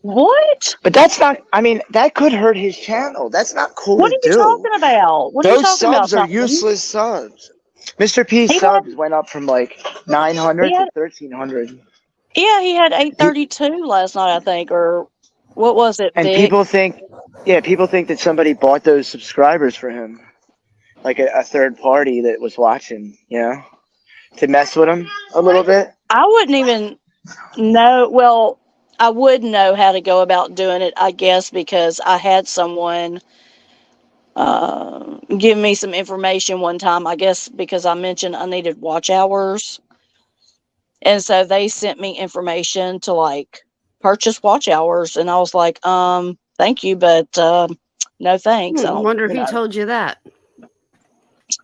what? But that's not. I mean, that could hurt his channel. That's not cool What to are you do. talking about? What are you Those talking about, subs are Tommy? useless subs. Mr. P's He had, subs went up from like 900 he to had, 1,300. yeah, he had 832 last night, I think, or what was it, And Vic? people think that somebody bought those subscribers for him, like a third party that was watching, to mess with him a little bit. I wouldn't even know. Well, I would know how to go about doing it, I guess, because I had someone give me some information one time, I guess, because I mentioned I needed watch hours. And so they sent me information to like purchase watch hours. And I was like, thank you, but no thanks. I don't, Wonder if he told you that.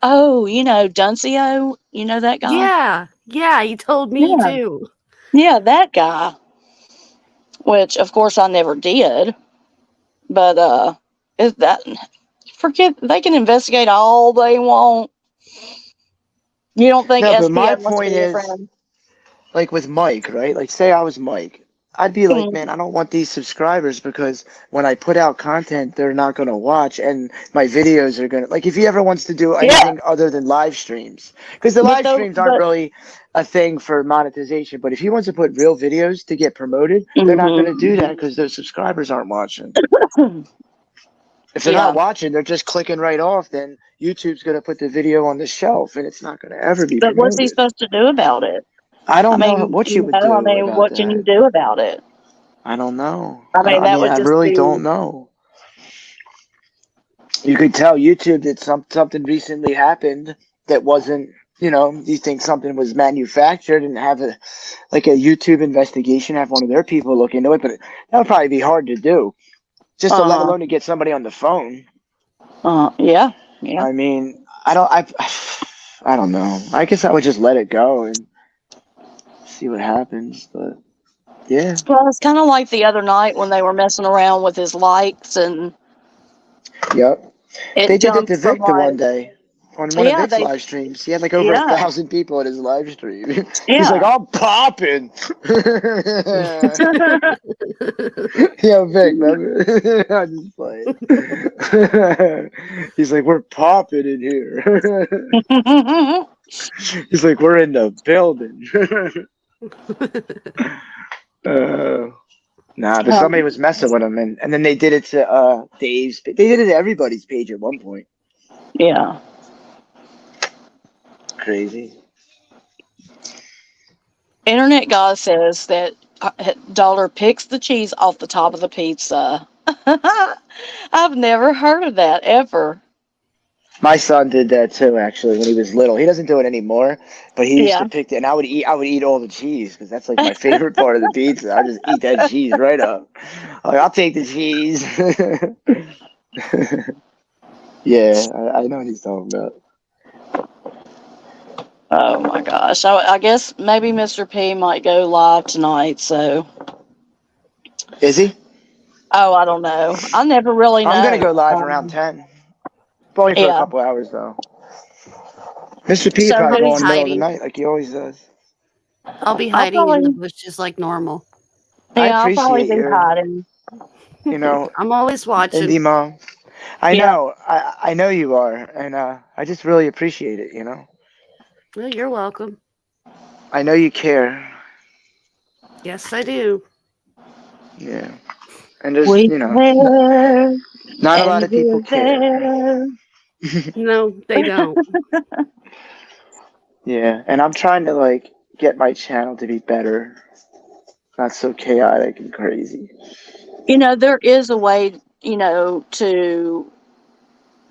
Oh, Duncio, you know that guy? Yeah, he told me Yeah. too. Yeah, that guy. Which of course I never did. But is that forget they can investigate all they want. You don't think No, but my SPF must point be your is, friend? like with Mike, right? Like, say I was Mike. I'd be like, Mhm. man, I don't want these subscribers because when I put out content, they're not going to watch, and my videos are going to, like, if he ever wants to do anything other than live streams, because the But live streams aren't really a thing for monetization, but if he wants to put real videos to get promoted, they're not going to do that because their subscribers aren't watching. If they're not watching, they're just clicking right off, then YouTube's going to put the video on the shelf, and it's not going to ever be But what's he promoted. supposed to do about it? I don't know what you would do about what can that. you do about it? I don't know. I mean, that would I just really be. don't know. You could tell YouTube that something recently happened that wasn't, you think something was manufactured and have a YouTube investigation, have one of their people look into it, but that would probably be hard to do. Just to let alone to get somebody on the phone. Yeah. I mean, I don't know. I guess I would just let it go and see what happens, but yeah. Well, it's kind of like the other night when they were messing around with his likes and. Yep. They did it to from Victor one day on one of Vic's live streams. He had like over 1,000 people in his live stream. He's like, I'm popping. Yo, Vic, remember? I'm just playing. He's like, we're popping in here. He's like, we're in the building. Nah, but somebody was messing with him, and then they did it to Dave's. They did it to everybody's page at one point. Yeah. Crazy. Internet God says that Dollar picks the cheese off the top of the pizza. I've never heard of that ever. My son did that too, actually, when he was little. He doesn't do it anymore, but he used to pick it, and I would eat all the cheese because that's like my favorite part of the pizza. I just eat that cheese right up. Like, I'll take the cheese. Yeah, I know what he's talking about. Oh my gosh. I guess maybe Mr. P might go live tonight. So, Is he? oh, I don't know. I never really know. I'm gonna go live around 10. Only for a yeah. couple hours though. Mr. P So probably I'll go be in the middle of the hiding. night like he always does. I'll be I'll hiding in the probably, bushes like normal. I I'll probably appreciate be your, hiding. you know, I'm always watching. indie mom. I Yeah. know, I know you are, and I just really appreciate it. You know, Well, you're welcome. I know you care. Yes, I do. Yeah, and just We you know, care not a lot and of people we're care. there. No, they don't. Yeah, and I'm trying to like get my channel to be better, not so chaotic and crazy. You know, there is a way, to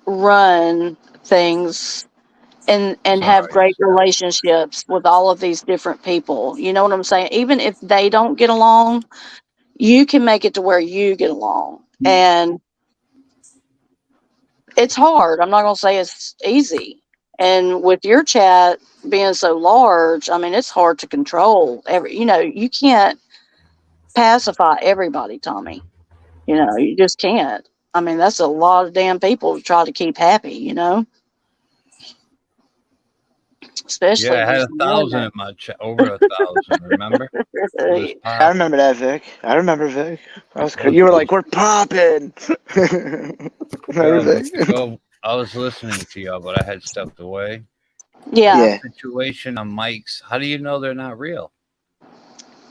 run things and have Sorry. great relationships with all of these different people. You know what I'm saying? Even if they don't get along, you can make it to where you get along. And it's hard. I'm not going to say it's easy. And with your chat being so large, I mean, it's hard to control you can't pacify everybody, Tommy. You just can't. I mean, that's a lot of damn people to try to keep happy. Especially Yeah, I had these 1,000 in my chat, over 1,000. Remember? It was women. I popping. remember that, Vic. I remember Vic. That was That crazy. was You were good. like, "We're popping." Remember Vic? I was listening to y'all, but I had stepped away. Yeah. Yeah. Situation on mics. How do you know they're not real?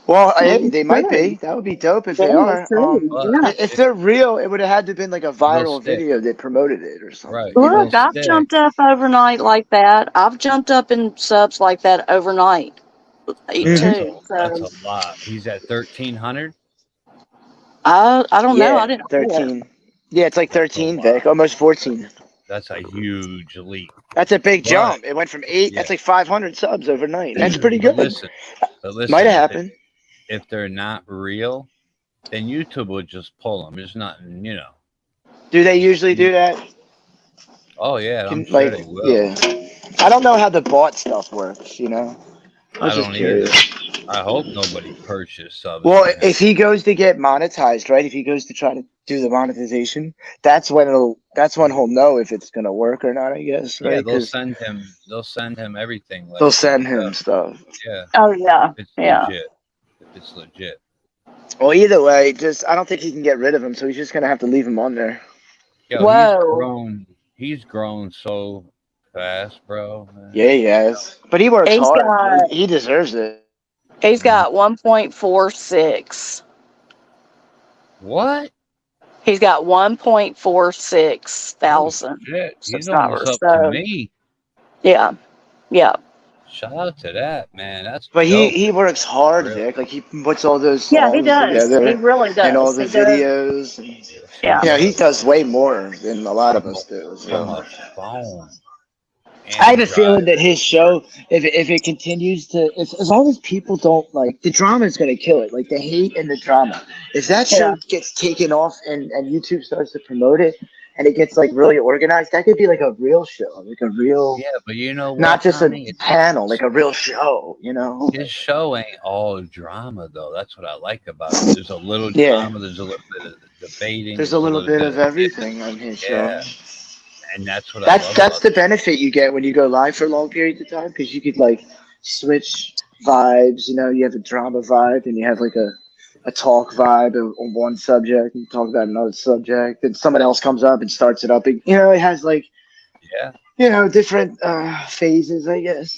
Well, hey, It's they might true. be. That would be dope if they Yeah, it's are. true. But Yeah. If they're real, it would have had to been like a they'll viral stick. video that promoted it or something. Right. You know? They'll Look, I've stick. jumped up overnight like that. I've jumped up in subs like that overnight So too. that's So a lot. He's at 1,300. I don't know. I Yeah, didn't see it. 13. Yeah, it's like That's a 13, lot. Vic. Almost 14. That's a huge leap. That's a big But jump. It went from 8. yeah, That's like 500 subs overnight. That's pretty but good. listen, Might have happened. if they're not real, then YouTube will just pull them. There's nothing, Do they usually do that? Oh yeah, I'm Can, sure like, they will. yeah. I don't know how the bought stuff works. I I was just don't curious. either. I hope nobody purchased subs. Well, from him. if he goes to get monetized, right? If he goes to try to do the monetization, that's when he'll know if it's gonna work or not. I guess, Yeah, right? they'll Because send him everything. Like they'll send him stuff. yeah, Oh yeah. if it's Yeah. legit. If it's legit. Well, either way, I don't think he can get rid of him, so he's just gonna have to leave him on there. Yo, Whoa. He's grown so fast, bro. Man. Yeah, he has, but he works He's hard. got He deserves it. he's got 1.46. What? He's got 1.46 thousand Shit, he's subscribers. almost up to So me. yeah. Yeah. Shout out to that, man. That's But dope. he works hard, Really. Vic. Like he puts all those Yeah, he songs does. He together really does. and all the He does. videos. And, Yeah. he does way more than a lot of us do. From So. a phone. I have a feeling that his show, if it continues to, as long as people don't like, the drama is going to kill it. Like the hate and the drama. If that show Yeah. gets taken off and YouTube starts to promote it and it gets like really organized, that could be like a real show, like a real, Yeah, but you know what? not just Tommy? a panel, like a real show. His show ain't all drama though. That's what I like about it. There's a little Yeah. drama. There's a little bit of debating. There's a little bit of everything on his Yeah. show. And that's what I love That's about the it. benefit you get when you go live for long periods of time, because you could like switch vibes. You have a drama vibe and you have like a talk vibe on one subject and talk about another subject. Then someone else comes up and starts it up. It has like Yeah. different phases, I guess.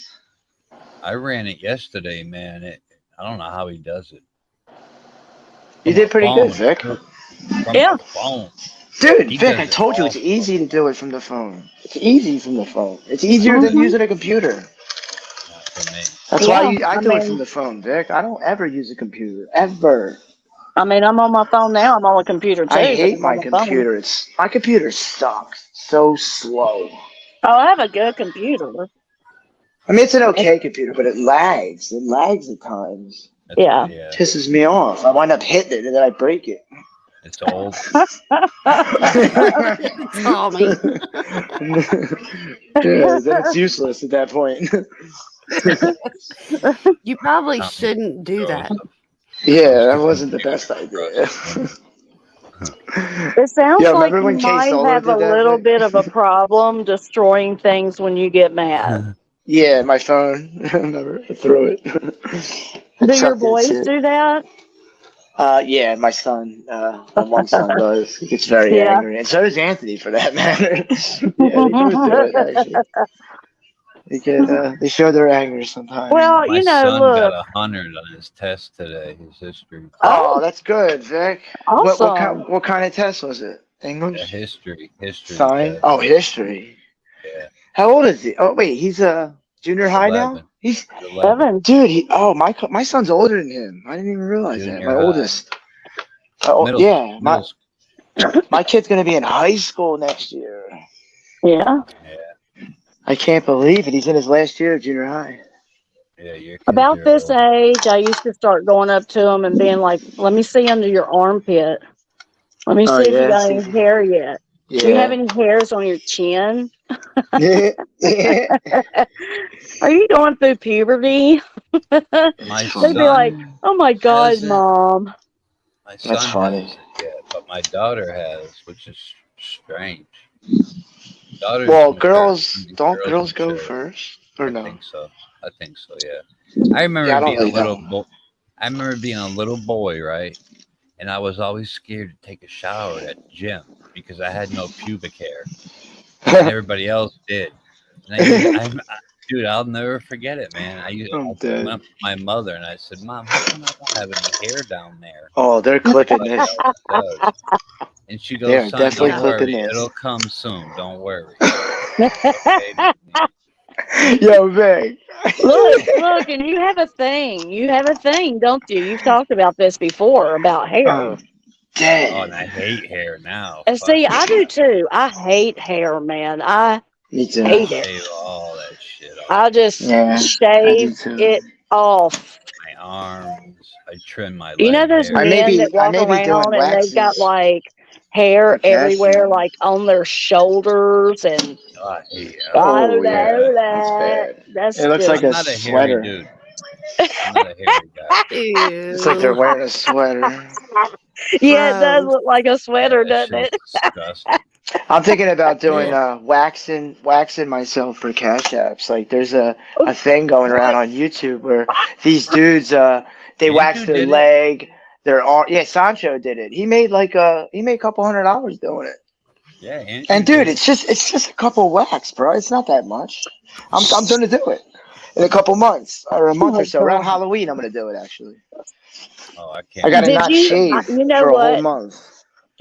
I ran it yesterday, man. I don't know how he does it. You From did a pretty phone, good, Vic. From Yeah. a phone. Dude, He Vic, does I it told you all it's easy to do it from the phone. It's easy from the phone. It's easier than Mhm. using a computer. Not for me. That's Yeah, why I I do it from mean- the phone, Vic. I don't ever use a computer, ever. I mean, I'm on my phone now. I'm on a computer too. I but hate I'm my on the phone. computer. My computer sucks. So slow. Oh, I have a good computer. I mean, it's an okay computer, but it lags. It lags at times. That's, Yeah. Yeah. Pisses me off. I wind up hitting it and then I break it. It's old. Tommy. Yeah, then it's useless at that point. You probably Tommy shouldn't do throws that. Yeah, that wasn't the best idea. It sounds Yo, like remember you when K might Solo have a did that? little Vic? bit of a problem destroying things when you get mad. Yeah, my phone. Remember, I threw it. I Do your chucked that boys shit. do that? Yeah, my son. My one son does. He gets very Yeah. angry, and so does Anthony, for that matter. Yeah, they both do it. Actually, they show their anger sometimes. Well, My you know, son got look. 100 on his test today, his history test. Oh, Oh, that's good, Vic. awesome. What kind of test was it? Yeah, English, history science? test. Oh, history. Yeah, How old is he? Oh, wait, he's junior high now. 11. He's 11. Evan. dude. My son's older than him. I didn't even realize that. Junior My high. oldest. Middle, Yeah, middle school. my kid's gonna be in high school next year. Yeah. I can't believe it. He's in his last year of junior high. Yeah, your kids About are this old. age, I used to start going up to them and being like, let me see under your armpit. Let me Oh, see if you yeah, got see any if you- hair yet. Do you have Yeah. any hairs on your chin? Yeah. Are you going through puberty? My They'd be like, son oh my God, hasn't. Mom. My That's son funny. hasn't yet, but my daughter has, which is strange. Daughters Well, mature. don't girls go mature. first or I no? think so. Yeah. I remember Yeah, I don't being a really little know. I remember being a little boy, right? And I was always scared to take a shower at the gym because I had no pubic hair, and everybody else did. And dude, I'll never forget it, man. I I'm went dead. up to my mother and I said, "Mom, how come I don't have any hair down there?" Oh, they're clipping Everybody this. else does. And she They're goes, "Son, definitely don't clipping worry. this. It'll come soon. Don't worry." Okay, Yo, Vic. Look, and you have a thing. You have a thing, don't you? You've talked about this before about hair. Oh, Oh, dead. and I hate hair now. And Fuck see, it. I do too. I hate hair, man. I Me too. hate it. Shave all that shit off. I just Yeah, I do shave too. it off. My arms. I trim my leg You know those hair. I may men be- that I walk may be doing around and they've got waxes. like hair Like that everywhere, shit. like on their shoulders, and Oh, I hate it. I Oh, don't yeah. know That's that. bad. That's It looks just like I'm a not a hairy sweater. dude. I'm not a hairy guy. It's like they're Ew. wearing a sweater. yeah, it does Gross. look like a sweater, That doesn't shit's it? disgusting. I'm thinking about doing waxing myself for Cash Apps. Like there's a thing going around on YouTube where these dudes they wax Andrew their did it? leg, their arm. Yeah, Sancho did it. He made a couple $100 doing it. Yeah, Andrew And dude, did it. it's just a couple wax, bro. It's not that much. I'm gonna do it in a couple months or a month my or so. Around God. Halloween, I'm gonna do it actually. Oh, I can't. I gotta Did not you? shave You know for a whole what? month.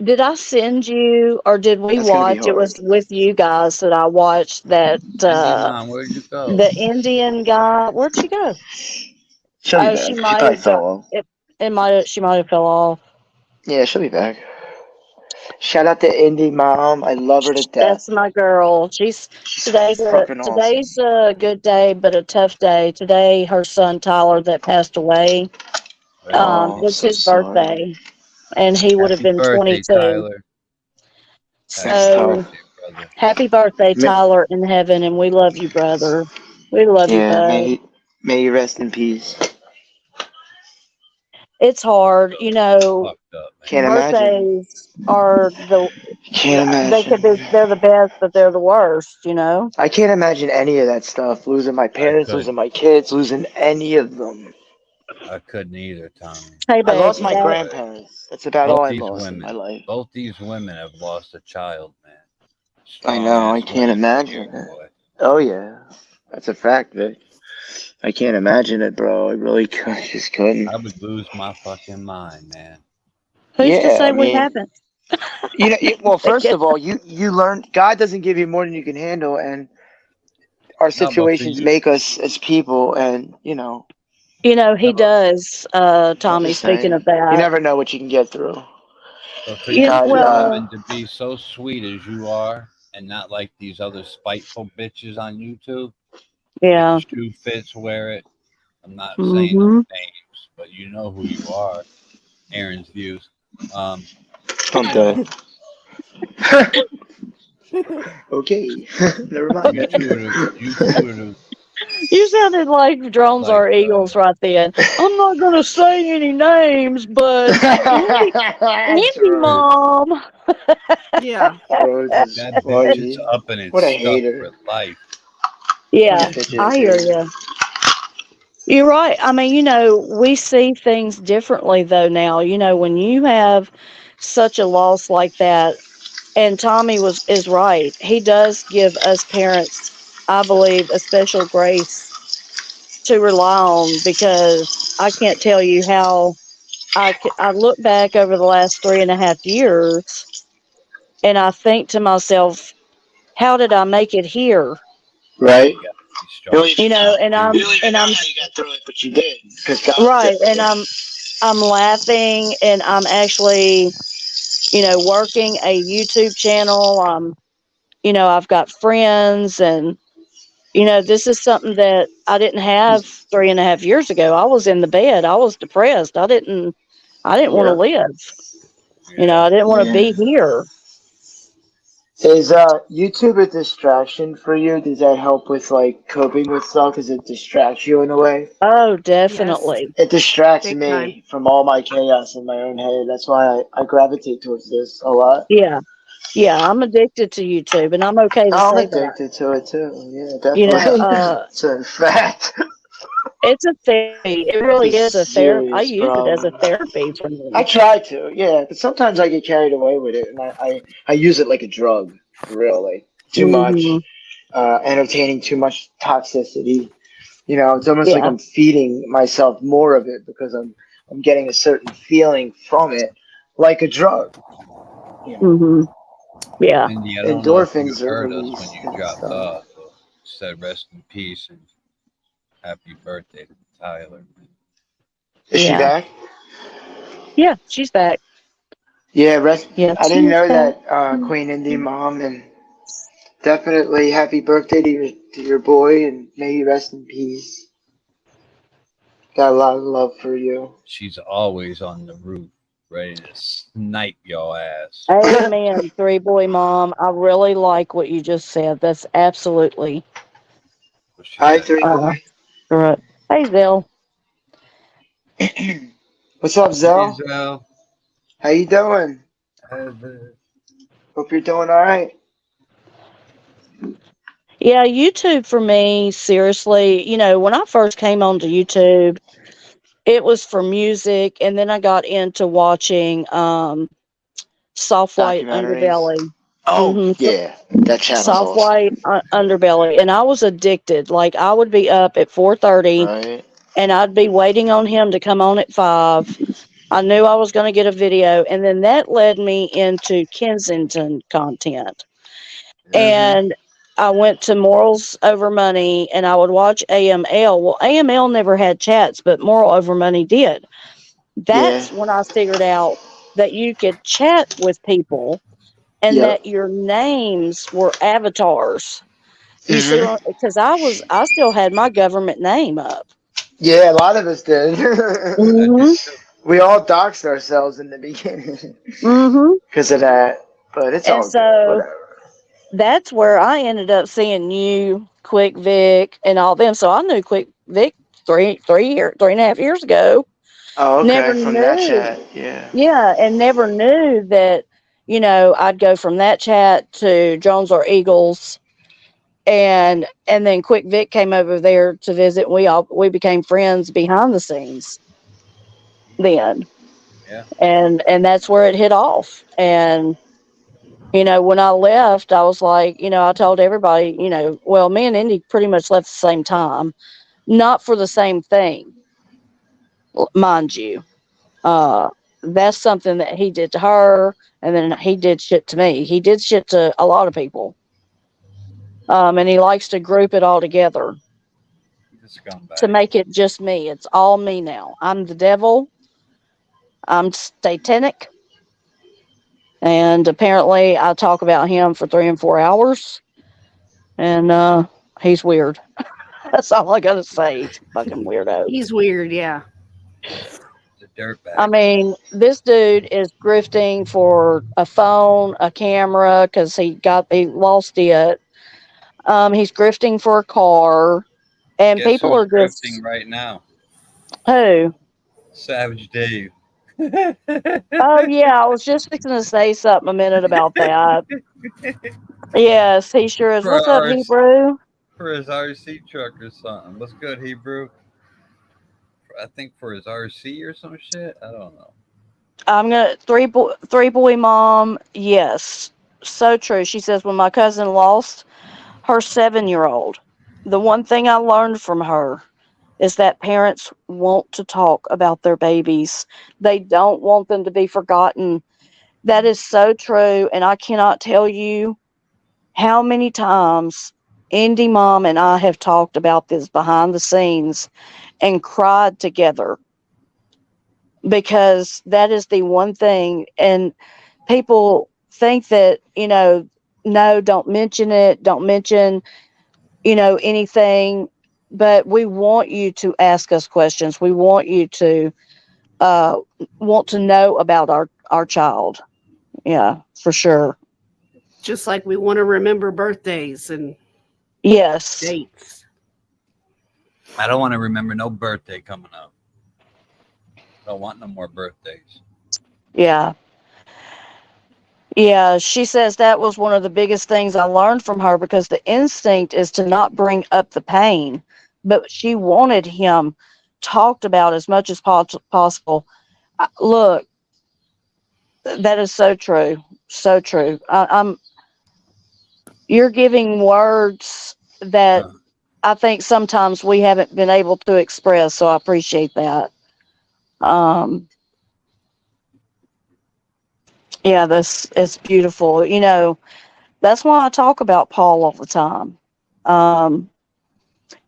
Did I send you, or did we That's gonna be watch? It was hard. with you guys that I watched that. Cindy, Mom, where'd you go? The Indian guy. Where'd she go? She'll be Oh, back. she She might probably have fell got off. it. She might have fell off. Yeah, she'll be back. Shout out to Indy Mom. I love her to death. That's my girl. She's fucking awesome. Today's a good day, but a tough day. Today, her son Tyler that passed away. Oh, It's so his sorry. birthday, and he would have Happy been birthday, 22. Tyler. That's So tough. Brother. happy birthday, Ma- Tyler in heaven, and we love you, brother. We love you, Yeah, bud. may you rest in peace. It's hard, you know. Fucked up, man. Can't imagine. Birthdays are Can't they're the best, but they're the worst, you know. I can't imagine any of that stuff. Losing my parents, could. losing my kids, losing any of them. I couldn't either, Tommy. Hey, I babe, lost my that- grandparents. That's about Both all I these lost in my women. life. Both these women have lost a child, man. I know. I Strong-ass can't women. imagine Dear it. boy. Oh yeah, that's a fact, Vic. I can't imagine it, bro. I really just couldn't. I would lose my fucking mind, man. who's to Yeah, say I what mean- happened? Well, first of all, you learn God doesn't give you more than you can handle, and our but for situations you- make us as people, and You know, he No. does, Tommy, just speaking saying, of that. you never know what you can get through. But for Yeah, you well- women to be so sweet as you are, and not like these other spiteful bitches on YouTube. Yeah. Shoe fits, wear it. I'm not saying Mhm. names, but you know who you are. Aaron's views. I'm dead. Okay, never mind. You two are You sounded like drones Like, are eagles right then. I'm not gonna say any names, but Andy Drones. Mom. Yeah. Drones is that bitch is funny. up and it's What a stuck hater. for life. What a Yeah, bitch I ass hear hater. you. You're right. I mean, we see things differently though now. When you have such a loss like that, and Tommy is right. He does give us parents, I believe, a special grace to rely on because I can't tell you how I look back over the last 3.5 years and I think to myself, how did I make it here? Right? You gotta be You don't strong. even know. And You don't even know how you got through it, but you did. Because God right, did. and I'm laughing and I'm actually, working a YouTube channel. I've got friends and this is something that I didn't have 3.5 years ago. I was in the bed. I was depressed. I didn't want to Yeah. live. Yeah. I didn't want to Yeah. be here. Is YouTube a distraction for you? Does that help with like coping with stuff? Does it distract you in a way? Oh, Yes. definitely. It distracts Big time. me from all my chaos in my own head. That's why I gravitate towards this a lot. Yeah. Yeah, I'm addicted to YouTube and I'm okay to I'm say that. addicted to it too. Yeah, You know, definitely. It's a fact. it's a therapy. It It's a really is a therapy. I serious use it as a problem. therapy for I me. try to, yeah, but sometimes I get carried away with it, and I use it like a drug, really. Too Hmm. much, entertaining too much toxicity. It's almost like Yeah. I'm feeding myself more of it because I'm getting a certain feeling from it, like a drug. You know, Hmm. Yeah. Mindy, I don't know if you endorphins are heard us when released you and dropped stuff. off. Said rest in peace and happy birthday to Tyler. Is she Yeah. back? Yeah. She's back. Yeah, rest. Yep. I didn't She's know back. that, Queen Indie Mom, and definitely happy birthday to your boy, and may he rest in peace. Got a lot of love for you. She's always on the roof, ready to snipe your ass. Amen. Three boy mom. I really like what you just said. That's absolutely What she Hi, said. three boy. correct. Hey, Bill. What's up, Hey, Zell? Zell. How you doing? Hope you're doing all right. Yeah, YouTube for me, seriously, when I first came onto YouTube, it was for music, and then I got into watching Soft White Documentaries. Underbelly. Oh Mm-hmm. yeah, that channel's Soft awesome. White Underbelly, and I was addicted. Like I would be up at 4:30, Right. and I'd be waiting on him to come on at 5. I knew I was going to get a video, and then that led me into Kensington content. Mhm. And I went to Morals Over Money and I would watch AML. Well, AML never had chats, but Moral Over Money did. Yeah. That's when I figured out that you could chat with people and Yep. that your names were avatars. You see, Mhm. because I still had my government name up. Yeah, a lot of us did. I did Mm-hmm. too. We all doxed ourselves in the beginning Mm-hmm. because of that, but it's And all good. so Whatever. that's where I ended up seeing you, Quick Vic, and all them. So I knew Quick Vic 3.5 years ago. Oh, Never okay. From that knew, chat, yeah. yeah, and never knew that. I'd go from that chat to Jones or Eagles, and then Quick Vic came over there to visit. We became friends behind the scenes then, Yeah. and that's where it hit off. And when I left, I was like, I told everybody, well, me and Indy pretty much left the same time, not for the same thing, mind you. Uh, that's something that he did to her, and then he did shit to me. He did shit to a lot of people, and he likes to group it all together He's a to scumbag. make it just me. It's all me now. I'm the devil. I'm satanic, and apparently I talk about him for 3 and 4 hours, and he's weird. That's all I gotta say. He's a fucking weirdo. He's weird. Yeah. He's a I dirtbag. mean, this dude is grifting for a phone, a camera, because he lost it. He's grifting for a car. And Guess people who's are drifting just, right now? who? Savage Dave. Oh, yeah, I was just fixing to say something a minute about that. Yes, he sure is. for What's up, our Hebrew? for his RC truck or something. What's good, Hebrew? I think for his RC or some shit. I don't know. I'm gonna three boy mom. Yes, so true. She says when my cousin lost her 7-year-old, the one thing I learned from her is that parents want to talk about their babies. They don't want them to be forgotten. That is so true, and I cannot tell you how many times Indy Mom and I have talked about this behind the scenes and cried together because that is the one thing. And people think that, no, don't mention it, don't mention, anything. But we want you to ask us questions. We want you to uh, want to know about our child. Yeah, for sure. Just like we want to remember birthdays and Yes. dates. I don't want to remember no birthday coming up. I don't want no more birthdays. Yeah. Yeah, she says that was one of the biggest things I learned from her because the instinct is to not bring up the pain, but she wanted him talked about as much as possible. Look, that is so true, so true. You're giving words that Uh, I think sometimes we haven't been able to express, so I appreciate that. Um, yeah, this is beautiful. That's why I talk about Paul all the time. Um,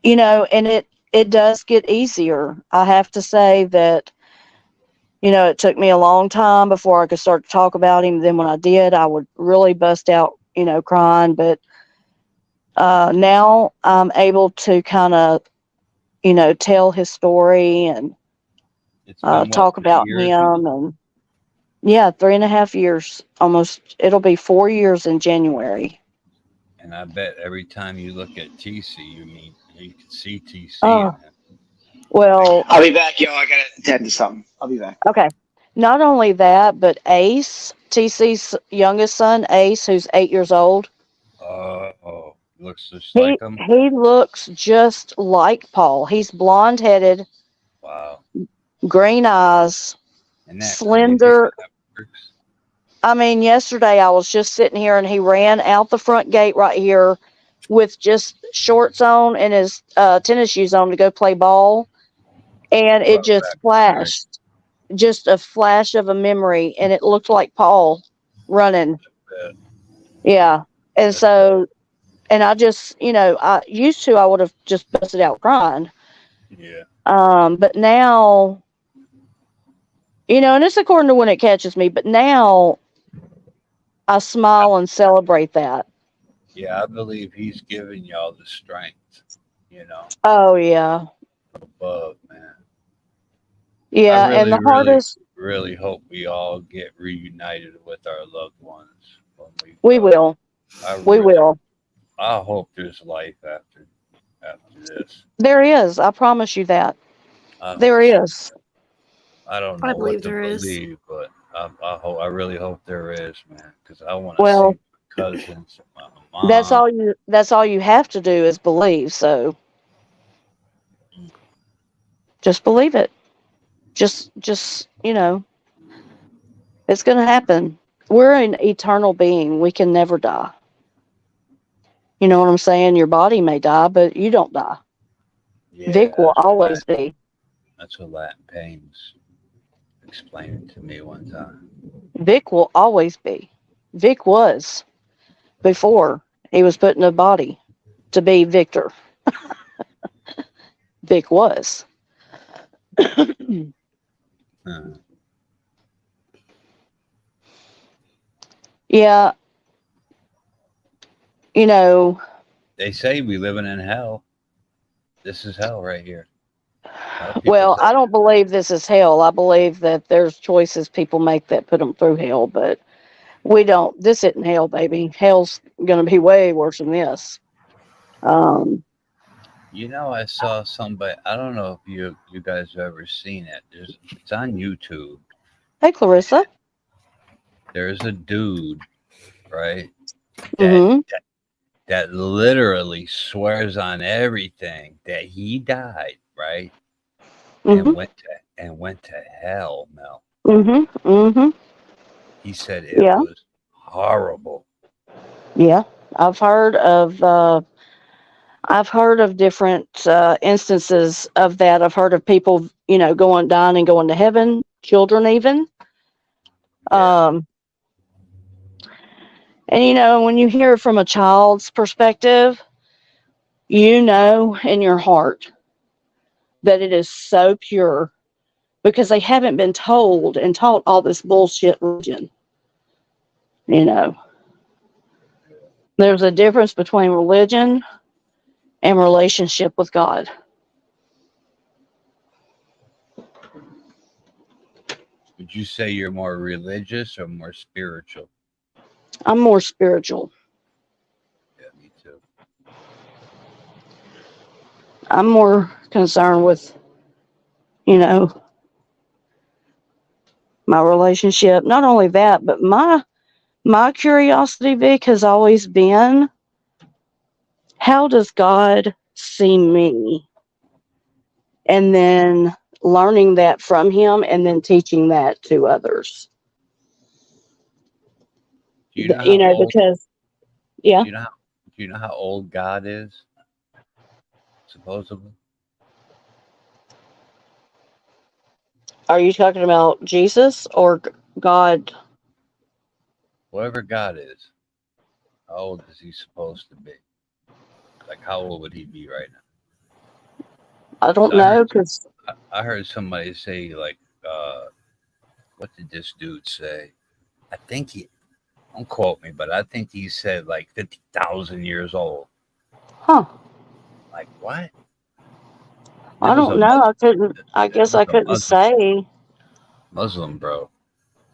and it does get easier. I have to say that, it took me a long time before I could start to talk about him. Then when I did, I would really bust out, crying. But now I'm able to kind of, tell his story and it's been what, talk 3 about years now? him. And yeah, 3.5 years almost. It'll be 4 years in January. And I bet every time you look at TC, you can see TC in Oh, him. well, I'll be back, yo. I gotta attend to something. I'll be back. okay. Not only that, but Ace, TC's youngest son, Ace, who's 8 years old, Oh, looks just he like him. he looks just like Paul. He's blonde headed, Wow. green eyes, Isn't that crazy slender. how that works? I mean, yesterday I was just sitting here and he ran out the front gate right here with just shorts on and his tennis shoes on to go play ball. And it Brought just back memories. flashed, just a flash of a memory. And it looked like Paul running. Bet. Yeah. And That's cool. so, and I just, I would have just busted out crying. Yeah. But now, and it's according to when it catches me, but now I smile and celebrate that. Yeah, I believe he's giving y'all the strength, Oh, yeah. above, man. Yeah. I And really, the really, hardest, really hope we all get reunited with our loved ones when we we go. will. I We really, will. I hope there's life after this. There is. I promise you that. I There hope so. is. I don't I know what believe to there is. believe, but I really hope there is, man, because I want to Well, see my cousins, my mom. that's all you have to do is believe. So just believe it. Just, it's going to happen. We're an eternal being. We can never die. You know what I'm saying? Your body may die, but you don't die. Yeah, Vic will always be. that's what Latin Pains explained it to me one time. Vic will always be. Vic was before he was put in a body to be Victor. Vic was. Huh. Yeah, They say we living in hell. This is hell right here. A lot of people well, say I don't that. believe this is hell. I believe that there's choices people make that put them through hell, but we don't. This isn't hell, baby. Hell's going to be way worse than this. Um, You know, I saw somebody. I don't know if you guys have ever seen it. It's on YouTube. Hey, Clarissa. There's a dude, right? That Mm-hmm. that literally swears on everything that he died, right? Mm-hmm. And went to hell, Mel. Mm-hmm. Mm-hmm. He said it Yeah. was horrible. Yeah. I've heard of different instances of that. I've heard of people, dying and going to heaven, children even. Yeah. Um, and when you hear it from a child's perspective, in your heart that it is so pure because they haven't been told and taught all this bullshit religion. You know, there's a difference between religion and relationship with God. Would you say you're more religious or more spiritual? I'm more spiritual. Yeah, me too. I'm more concerned with, you know, my relationship. Not only that, but my curiosity, Vic, has always been, how does God see me? And then learning that from him and then teaching that to others. Do you know how old? Because, yeah. Do you know how old God is? Supposedly. Are you talking about Jesus or God? Whoever God is, how old is he supposed to be? Like, how old would he be right now? I don't 'Cause know, because I heard somebody say, like, what did this dude say? I think don't quote me, but I think he said like 50,000 years old. Like, what? There I was a don't know. I there guess was I a couldn't say. Muslim, bro.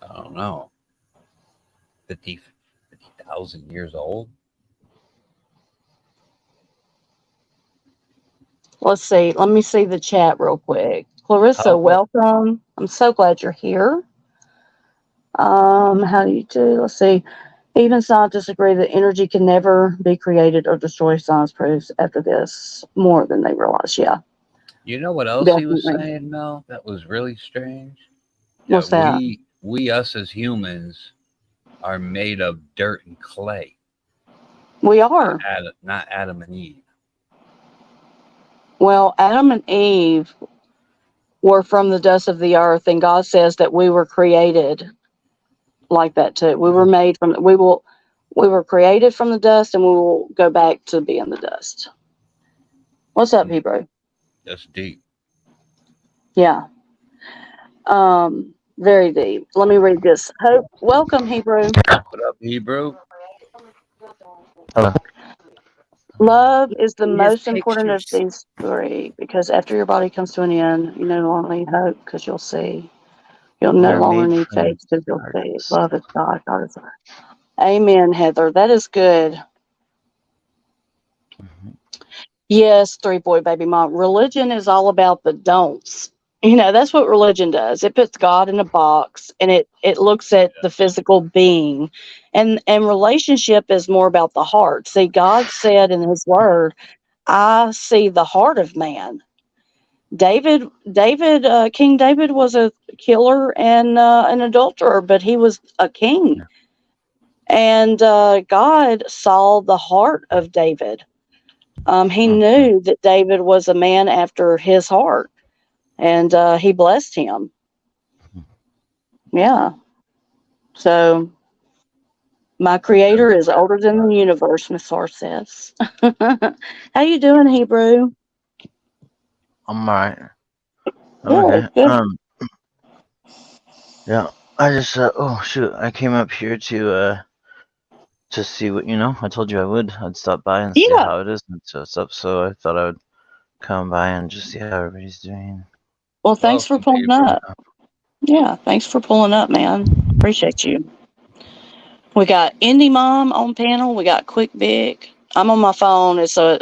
I don't know. 50,000 years old? Let's see. Let me see the chat real quick. Clarissa, How old? welcome. I'm so glad you're here. How do you do? Let's see. Even scientists agree that energy can never be created or destroyed. Science proves after this more than they realize. Yeah, You know what else he was definitely. saying, Mel? That was really strange. What's That that? we us as humans are made of dirt and clay, We are. not Adam and Eve. Well, Adam and Eve were from the dust of the earth, and God says that we were created like that too. We were made from. We were created from the dust, and we will go back to being the dust. What's up, Hebrew? That's deep. Yeah. Very deep. Let me read this. Hope, welcome, Hebrew. What up, Hebrew? Hello. Love is the In his most important of pictures. these three because after your body comes to an end, you no longer need hope because you'll see. You'll We no are longer made need from faith because you'll see. darkness. Love is God. God is God. Amen, Heather. That is good. Mhm. Yes, three boy baby mom. Religion is all about the don'ts. That's what religion does. It puts God in a box and it looks at the physical being. And relationship is more about the heart. See, God said in his word, I see the heart of man. King David was a killer and an adulterer, but he was a king. Yeah. And God saw the heart of David. He Mhm. knew that David was a man after his heart, and he blessed him. Mhm. Yeah. So my creator is older than the universe, Miss Hart says. How you doing, Hebrew? I'm alright. I'm Good, okay. good. Yeah. I just oh shoot, I came up here to see what I told you I would. I'd stop by and see Yeah. how it is and what's up. So I thought I would come by and just see how everybody's doing. Well, thanks for Welcome, pulling Hebrew. up. Yeah, thanks for pulling up, man. Appreciate you. We got Indie Mom on panel. We got Quick Vic. I'm on my phone.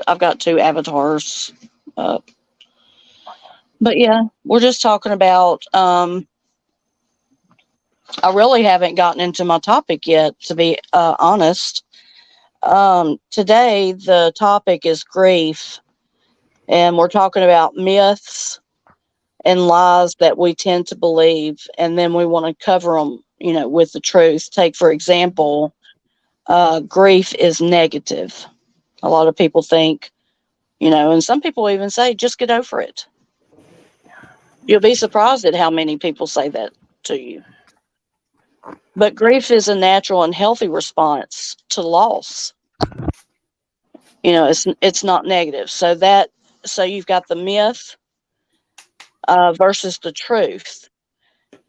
I've got 2 avatars up. But yeah, we're just talking about, I really haven't gotten into my topic yet, to be honest. Today, the topic is grief, and we're talking about myths and lies that we tend to believe, and then we want to cover them, with the truth. Take, for example, grief is negative. A lot of people think, and some people even say, just get over it. You'll be surprised at how many people say that to you. But grief is a natural and healthy response to loss. It's not negative. So you've got the myth versus the truth.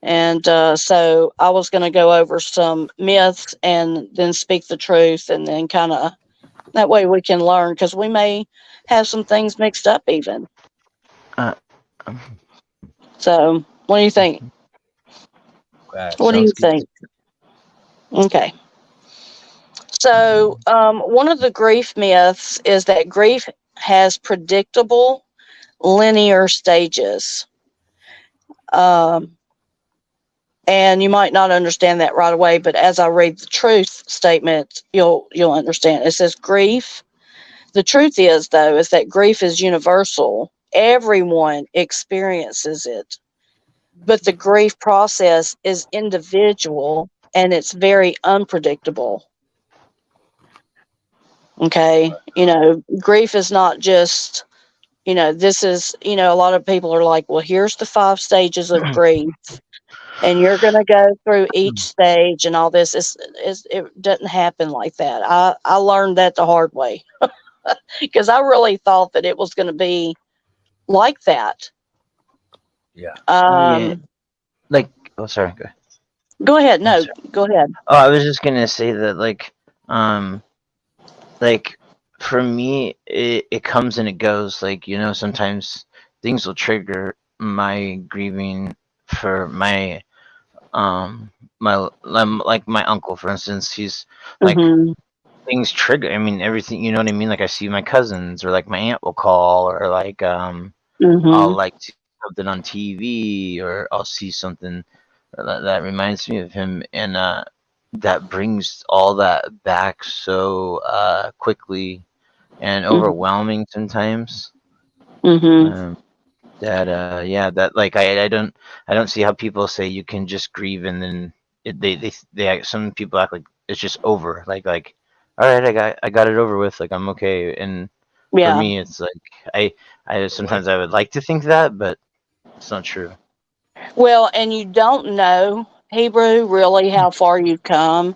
And so I was going to go over some myths and then speak the truth, and then kind of that way we can learn, because we may have some things mixed up even. Uh, So what do you think? That What do you sounds good. think? Okay. So one of the grief myths is that grief has predictable linear stages. And you might not understand that right away, but as I read the truth statement, you'll understand. It says grief. The truth is, though, is that grief is universal. Everyone experiences it. But the grief process is individual, and it's very unpredictable. Okay? Grief is not just, this is, a lot of people are like, well, here's the 5 stages of grief, and you're going to go through each stage and all this. It doesn't happen like that. I learned that the hard way, because I really thought that it was going to be like that. Yeah. Yeah. Like, oh, sorry. Go ahead. No, go ahead. Oh, I was just gonna say that, like for me, it comes and it goes. Like, sometimes things will trigger my grieving for my like my uncle, for instance. He's like, Mhm. things trigger. I mean, everything. You know what I mean? Like, I see my cousins, or like my aunt will call, or like I'll Mhm. like see something on TV, or I'll see something that reminds me of him, and that brings all that back so quickly and Mhm. overwhelming sometimes. Mhm. That like I don't see how people say you can just grieve, and then some people act like it's just over. Like all right, I got it over with. Like, I'm okay. And for Yeah. me, it's like I sometimes I would like to think that, but it's not true. Well, and you don't know, Hebrew, really how far you've come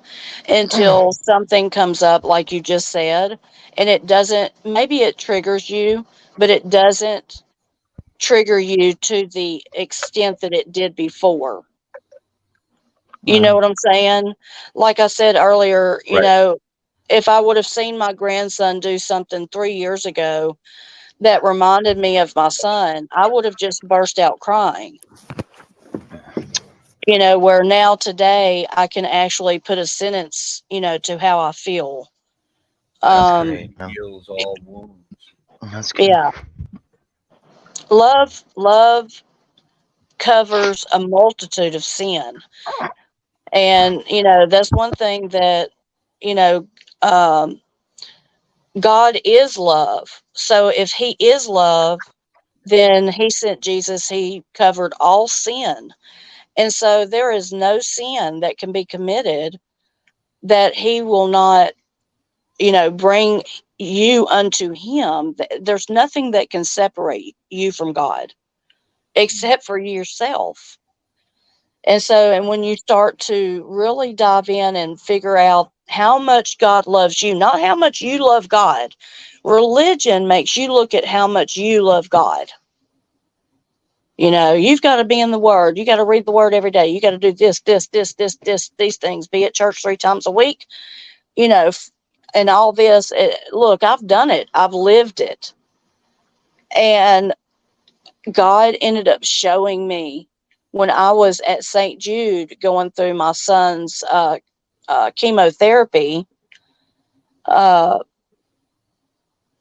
until something comes up, like you just said, and it doesn't. Maybe it triggers you, but it doesn't trigger you to the extent that it did before. You know what I'm saying? Like I said earlier, Right. if I would have seen my grandson do something 3 years ago that reminded me of my son, I would have just burst out crying. Where now today I can actually put a sentence, to how I feel. That's Um, great. No, Heals all wounds. that's good. yeah. Love covers a multitude of sin. And, that's one thing that, you know, um, God is love. So if he is love, then he sent Jesus, he covered all sin. And so there is no sin that can be committed that he will not, bring you unto him. There's nothing that can separate you from God except for yourself. And when you start to really dive in and figure out how much God loves you, not how much you love God, religion makes you look at how much you love God. You've got to be in the Word. You got to read the Word every day. You got to do this, these things. Be at church 3 times a week. And all this. Look, I've done it. I've lived it. And God ended up showing me when I was at St. Jude going through my son's chemotherapy.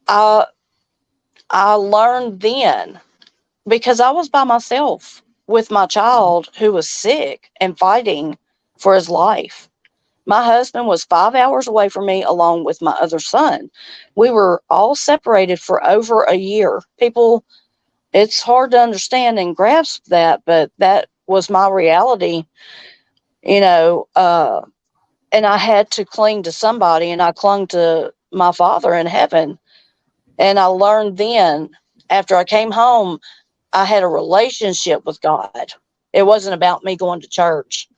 I I learned then because I was by myself with my child who was sick and fighting for his life. My husband was 5 hours away from me, along with my other son. We were all separated for over a year. People, it's hard to understand and grasp that, but that was my reality, you know. And I had to cling to somebody, and I clung to my Father in heaven. And I learned then, after I came home, I had a relationship with God. It wasn't about me going to church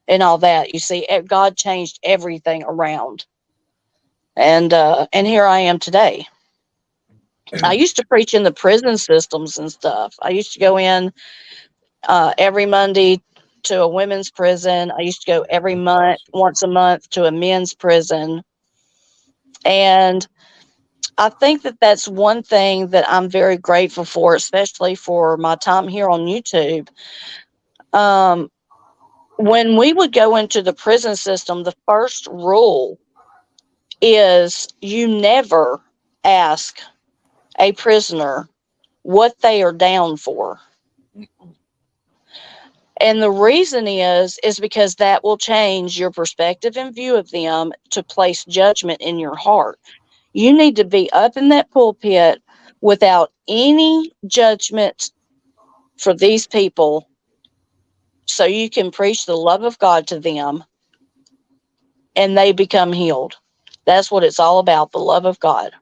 and all that. You see, God changed everything around. And here I am today. I used to preach in the prison systems and stuff. I used to go in every Monday to a women's prison. I used to go every month, once a month, to a men's prison. And I think that that's one thing that I'm very grateful for, especially for my time here on YouTube. When we would go into the prison system, the first rule is you never ask a prisoner what they are down for. And the reason is because that will change your perspective and view of them to place judgment in your heart. You need to be up in that pulpit without any judgment for these people so you can preach the love of God to them and they become healed. That's what it's all about, the love of God.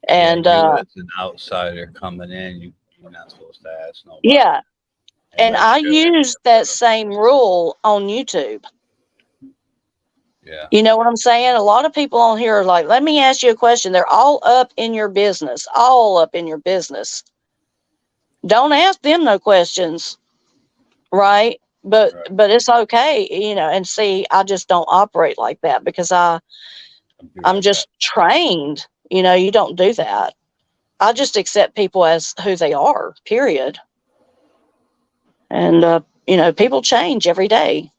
And you as an outsider coming in, you're not supposed to ask nobody. yeah, and unless I you're- use that same rule on YouTube. Yeah. You know what I'm saying? A lot of people on here are like, let me ask you a question. They're all up in your business, all up in your business. Don't ask them no questions, right? But it's okay, you know. And see, I just don't operate like that because I'm just trained. You know, you don't do that. I just accept people as who they are, period. And you know, people change every day.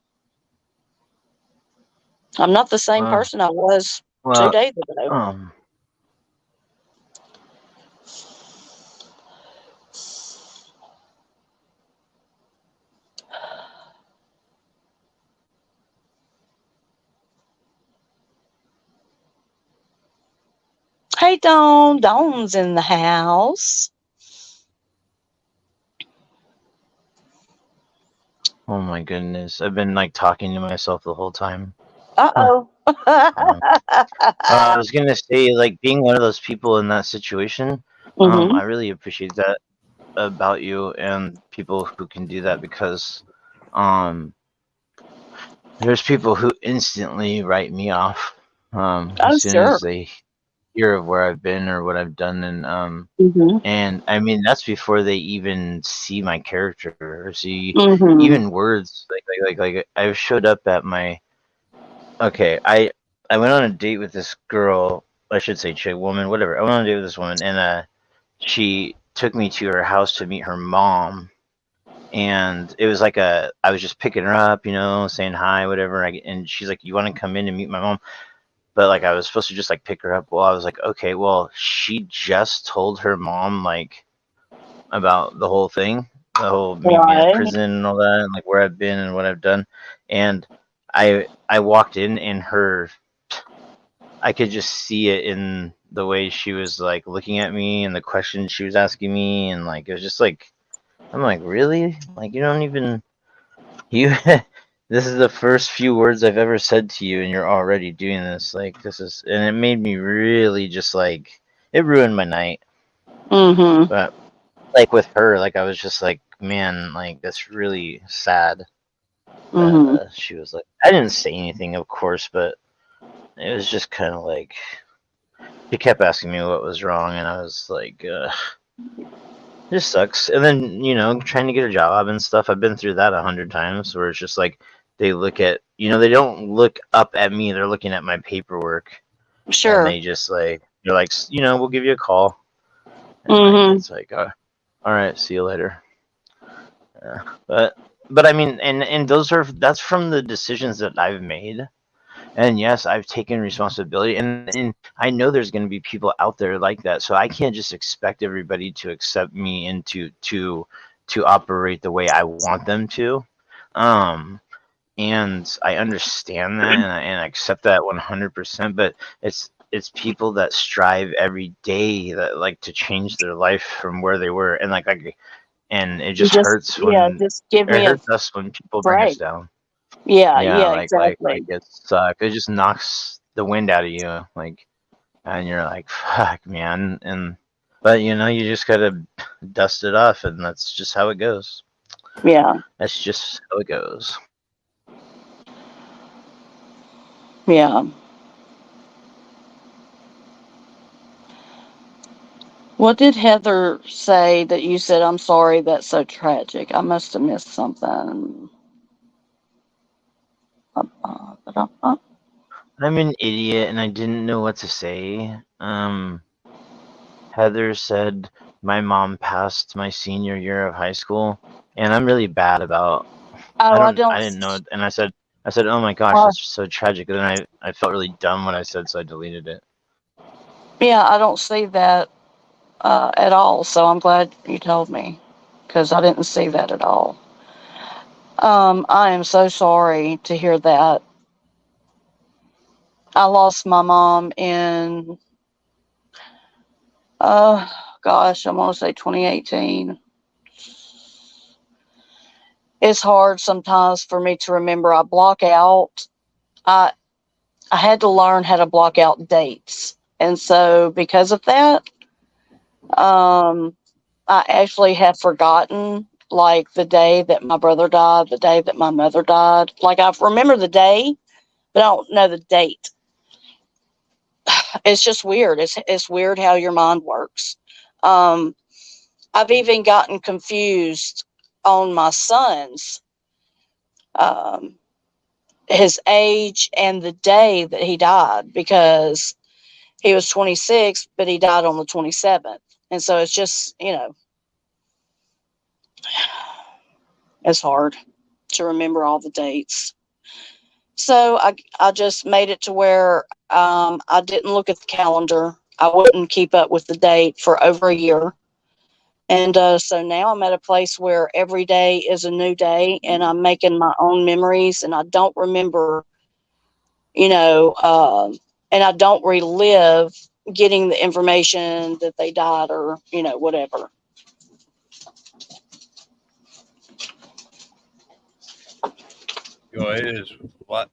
I'm not the same person I was 2 days ago. Hey, Dawn. Dawn's in the house. Oh my goodness. I've been like talking to myself the whole time. Uh-oh. I was gonna say, like, being one of those people in that situation, Mhm. I really appreciate that about you and people who can do that, because there's people who instantly write me off Oh, as soon sure. as they hear of where I've been or what I've done, Mhm. and I mean that's before they even see my character or see Mhm. even words. Like I showed up at my I went on a date with this girl. I should say chick, woman, whatever. I went on a date with this woman, and she took me to her house to meet her mom. And it was like I was just picking her up, you know, saying hi, whatever. And she's like, "You want to come in and meet my mom?" But like I was supposed to just like pick her up. Well, I was like, okay, well, she just told her mom like about the whole thing, the whole me being in Right. prison and all that, and like where I've been and what I've done. And I walked in, and I could just see it in the way she was like looking at me and the questions she was asking me, and like it was just like, I'm like, really? Like, you don't even you this is the first few words I've ever said to you and you're already doing this. Like, this is, and it made me really just like, it ruined my night. Mhm. But like with her, like I was just like, man, like that's really sad Mhm. that she was like, I didn't say anything, of course, but it was just kind of like, she kept asking me what was wrong, and I was like, this sucks. And then, you know, trying to get a job and stuff, I've been through that 100 times, where it's just like they look at, you know, they don't look up at me, they're looking at my paperwork, and Sure. they just like, they're like, you know, we'll give you a call. And Mhm. it's like, all right, see you later. But I mean, and that's from the decisions that I've made. And yes, I've taken responsibility, and I know there's going to be people out there like that. So I can't just expect everybody to accept me and to operate the way I want them to. Um, and I understand that, and I accept that 100%. But it's people that strive every day that like to change their life from where they were, and and it just Just, hurts yeah, when just give it me a hurts us when people bring us break. down. Yeah, Yeah, yeah, like exactly. it sucks. It just knocks the wind out of you, like, and you're like, fuck, man. And but you just gotta dust it off, and that's just how it goes. Yeah, That's just how it goes. yeah. What did Heather say that you said, I'm sorry, that's so tragic? I must have missed something. I'm an idiot, and I didn't know what to say. Heather said my mom passed my senior year of high school, and I'm really bad about. Oh, I didn't know, and I said, oh my gosh, uh, that's so tragic. And then I felt really dumb when I said, so I deleted it. yeah, I don't see that at all. So I'm glad you told me because I didn't see that at all. I am so sorry to hear that. I lost my mom in, uh, gosh, I want to say 2018. It's hard sometimes for me to remember. I block out. I I had to learn how to block out dates, and so because of that, um, I actually have forgotten like the day that my brother died, the day that my mother died. Like I remember the day, but I don't know the date. It's just weird. It's weird how your mind works. Um, I've even gotten confused on my son's um, his age and the day that he died because he was 26, but he died on the 27th. And so it's just, it's hard to remember all the dates. So I just made it to where I didn't look at the calendar. I wouldn't keep up with the date for over a year. And so now I'm at a place where every day is a new day and I'm making my own memories and I don't remember, you know, and I don't relive getting the information that they died or, whatever. It is what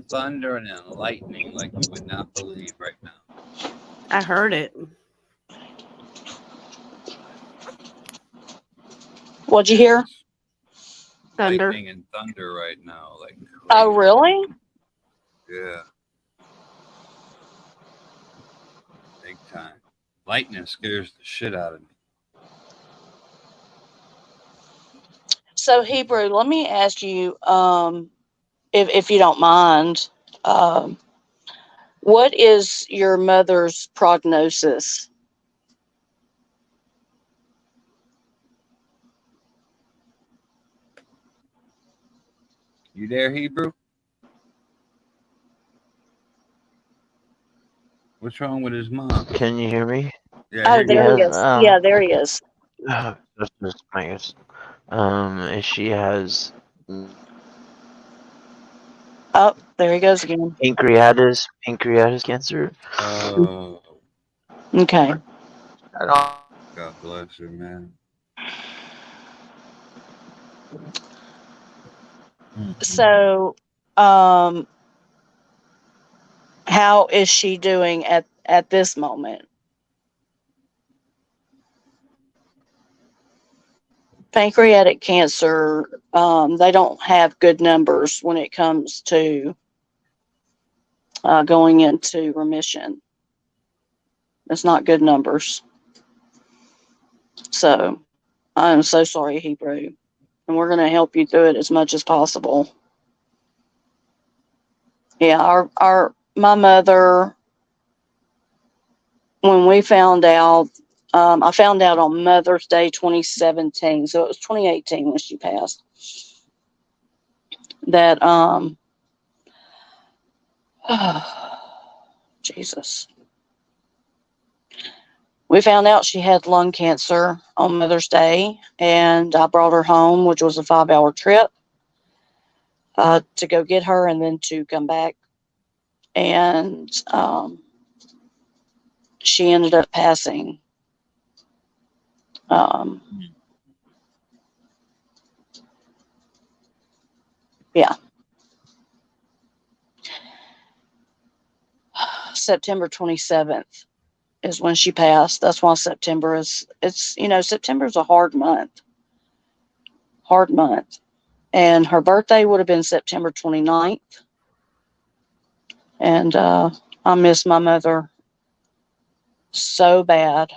thunder and lightning like you would not believe right now. I heard it. What'd you hear? It's Thunder. lightning and thunder right now, like Oh, crazy. really? Yeah, big time. Lightning scares the shit out of me. So, Hebrew, let me ask you, if you don't mind, um, what is your mother's prognosis? You there, Hebrew? What's wrong with his mom? Can you hear me? Yeah, Oh, here She you there he go. has is. Yeah, there he is. just my guess. She has Oh, there he goes again. pancreatic cancer. Oh, Okay. I don't. God bless her, man. So, how is she doing at this moment? Pancreatic cancer, they don't have good numbers when it comes to going into remission. It's not good numbers. So I'm so sorry, Hebrew. And we're going to help you through it as much as possible. Yeah, my mother, when we found out, I found out on Mother's Day 2017. So it was 2018 when she passed. That Jesus. We found out she had lung cancer on Mother's Day, and I brought her home, which was a 5-hour trip, to go get her and then to come back. And she ended up passing. Yeah. September 27th is when she passed. That's why September is, September is a hard month. Hard month. And her birthday would have been September 29th. And I miss my mother so bad.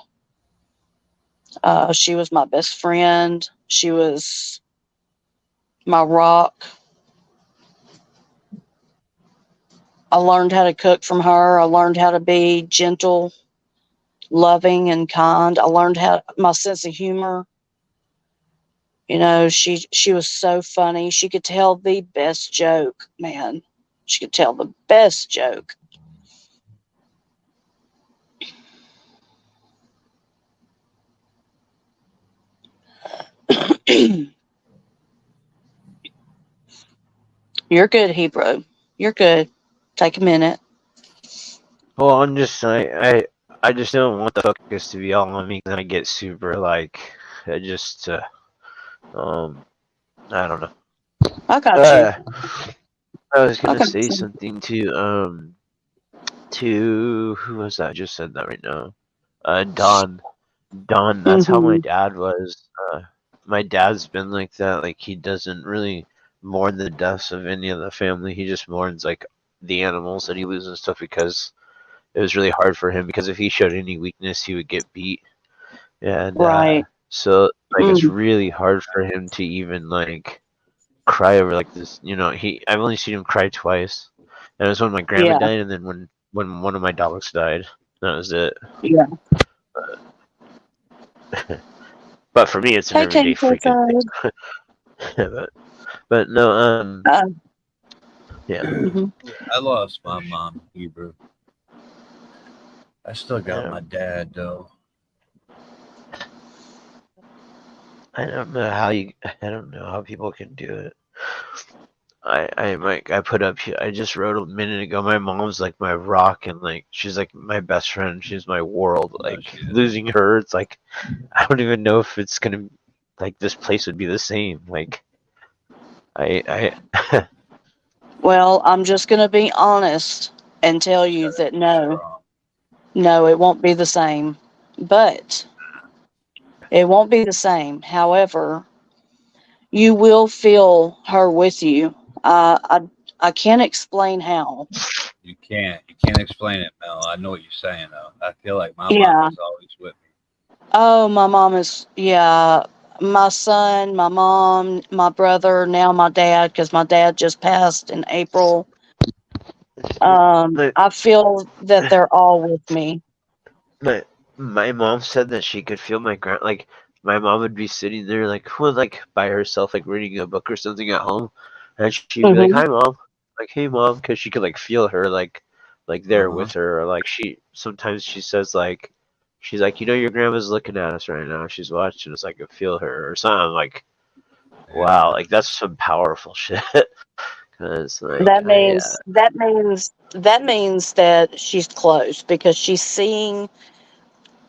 She was my best friend. She was my rock. I learned how to cook from her. I learned how to be gentle, loving, and kind. I learned my sense of humor. She was so funny. She could tell the best joke, man. She could tell the best joke. You're good, Hebrew. You're good. Take a minute. Well, I'm just I just don't want the focus to be all on me, because I get super like I just I don't know. I got you. I was gonna Okay. say something to who was that? I just said that right now. Don. That's how my dad was. My dad's been like that. Like, he doesn't really mourn the deaths of any of the family. He just mourns like the animals that he loses and stuff, because it was really hard for him, because if he showed any weakness, he would get beat. And Right. so like it's really hard for him to even like cry over like this. I've only seen him cry twice. And it was when my grandma Yeah. died, and then when one of my dogs died. That was it. Yeah. But for me, it's an Hey, everyday King freaking Clifford. thing. but no, yeah. I lost my mom, Hebrew. I still got my dad though. I don't know how people can do it. I put up here. I just wrote a minute ago. My mom's like my rock, and like she's like my best friend. She's my world. Like, losing her, it's like I don't even know if it's gonna, like, this place would be the same. Like, I Well, I'm just going to be honest and tell you that no, it won't be the same. But it won't be the same. However, you will feel her with you. I can't explain how. You can't explain it, Mel. I know what you're saying though. I feel like my Yeah. mom is always with me. Oh, my mom is, yeah. My son, my mom, my brother, now my dad, because my dad just passed in April. I feel that they're all with me. my mom said that she could feel like my mom would be sitting there like by herself, like reading a book or something at home, and she'd be like, "Hi, Mom," like, "Hey, Mom," because she could like feel her like there with her, or like sometimes she says like, she's like, your grandma's looking at us right now, she's watching us, I could feel her or something. Like, wow, like that's some powerful shit. Cause like that means that she's close, because she's seeing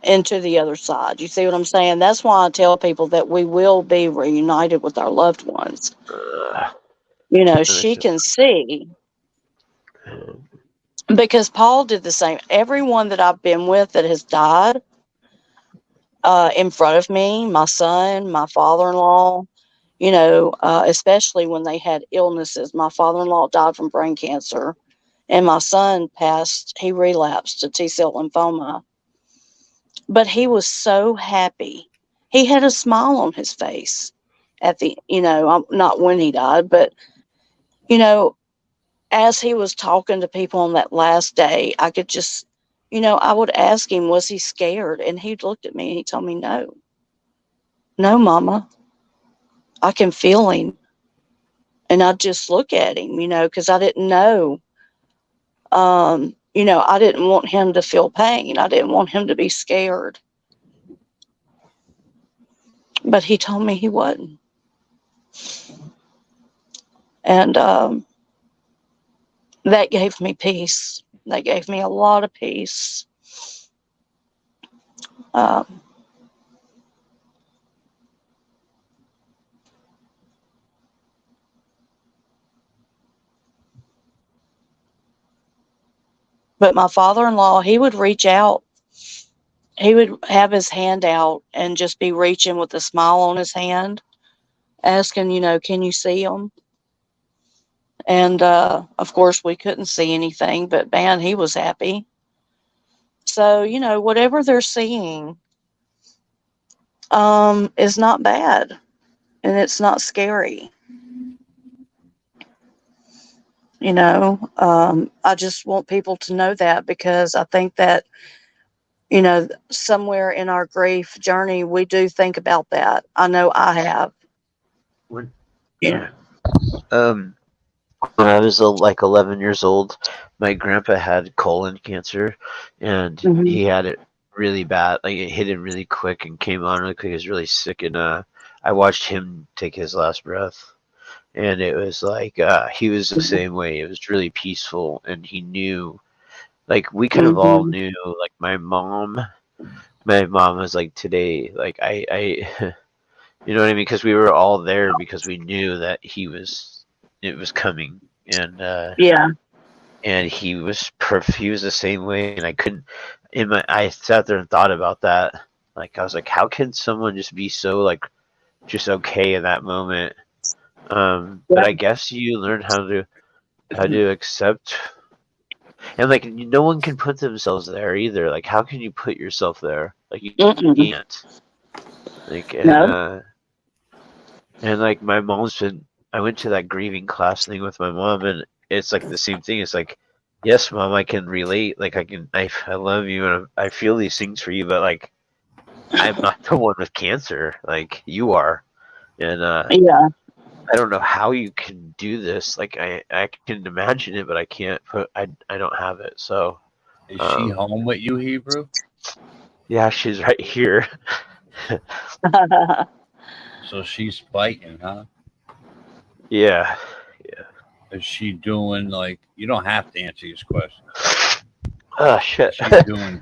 into the other side. You see what I'm saying? That's why I tell people that we will be reunited with our loved ones. She can see, because Paul did the same. Everyone that I've been with that has died in front of me, my son, my father-in-law, especially when they had illnesses. My father-in-law died from brain cancer, and my son he relapsed to T-cell lymphoma. But he was so happy. He had a smile on his face at not when he died, but, as he was talking to people on that last day, I could just, I would ask him, was he scared? And he looked at me and he told me, no, Mama, I can feel him. And I'd just look at him, because I didn't know I didn't want him to feel pain. I didn't want him to be scared. But he told me he wasn't. And that gave me peace. That gave me a lot of peace. Um, but my father-in-law, he would reach out. He would have his hand out and just be reaching with a smile on his hand, asking, can you see him? And of course, we couldn't see anything, but man, he was happy. So, whatever they're seeing is not bad, and it's not scary. I just want people to know that, because I think that, somewhere in our grief journey, we do think about that. I know I have. When Yeah. um when I was like 11 years old, my grandpa had colon cancer, and Mhm. he had it really bad. Like it hit him really quick and came on really quick. He was really sick, and I watched him take his last breath, and it was like he was the same way. It was really peaceful, and he knew, like we could have all Mhm. knew. Like my mom was like today, like I you know what I mean? Because we were all there because we knew that it was coming, Yeah. and he was perfect. He was the same way, and I couldn't. I sat there and thought about that. Like I was like, how can someone just be so like just okay in that moment? But Yeah. I guess you learn how to accept, and like no one can put themselves there either. Like how can you put yourself there? Like you Mm-mm. can't. Like No. and like my mom's been. I went to that grieving class thing with my mom, and it's like the same thing. It's like, yes, mom, I can relate. Like I love you, and I feel these things for you, but like I'm not the one with cancer. Like you are, and Yeah. I don't know how you can do this. Like I can imagine it, but I can't put. I don't have it. So Is she home with you, Hebrew? yeah, she's right here. So she's fighting, huh? Yeah. Is she doing like? You don't have to answer this question. Oh Is shit. she doing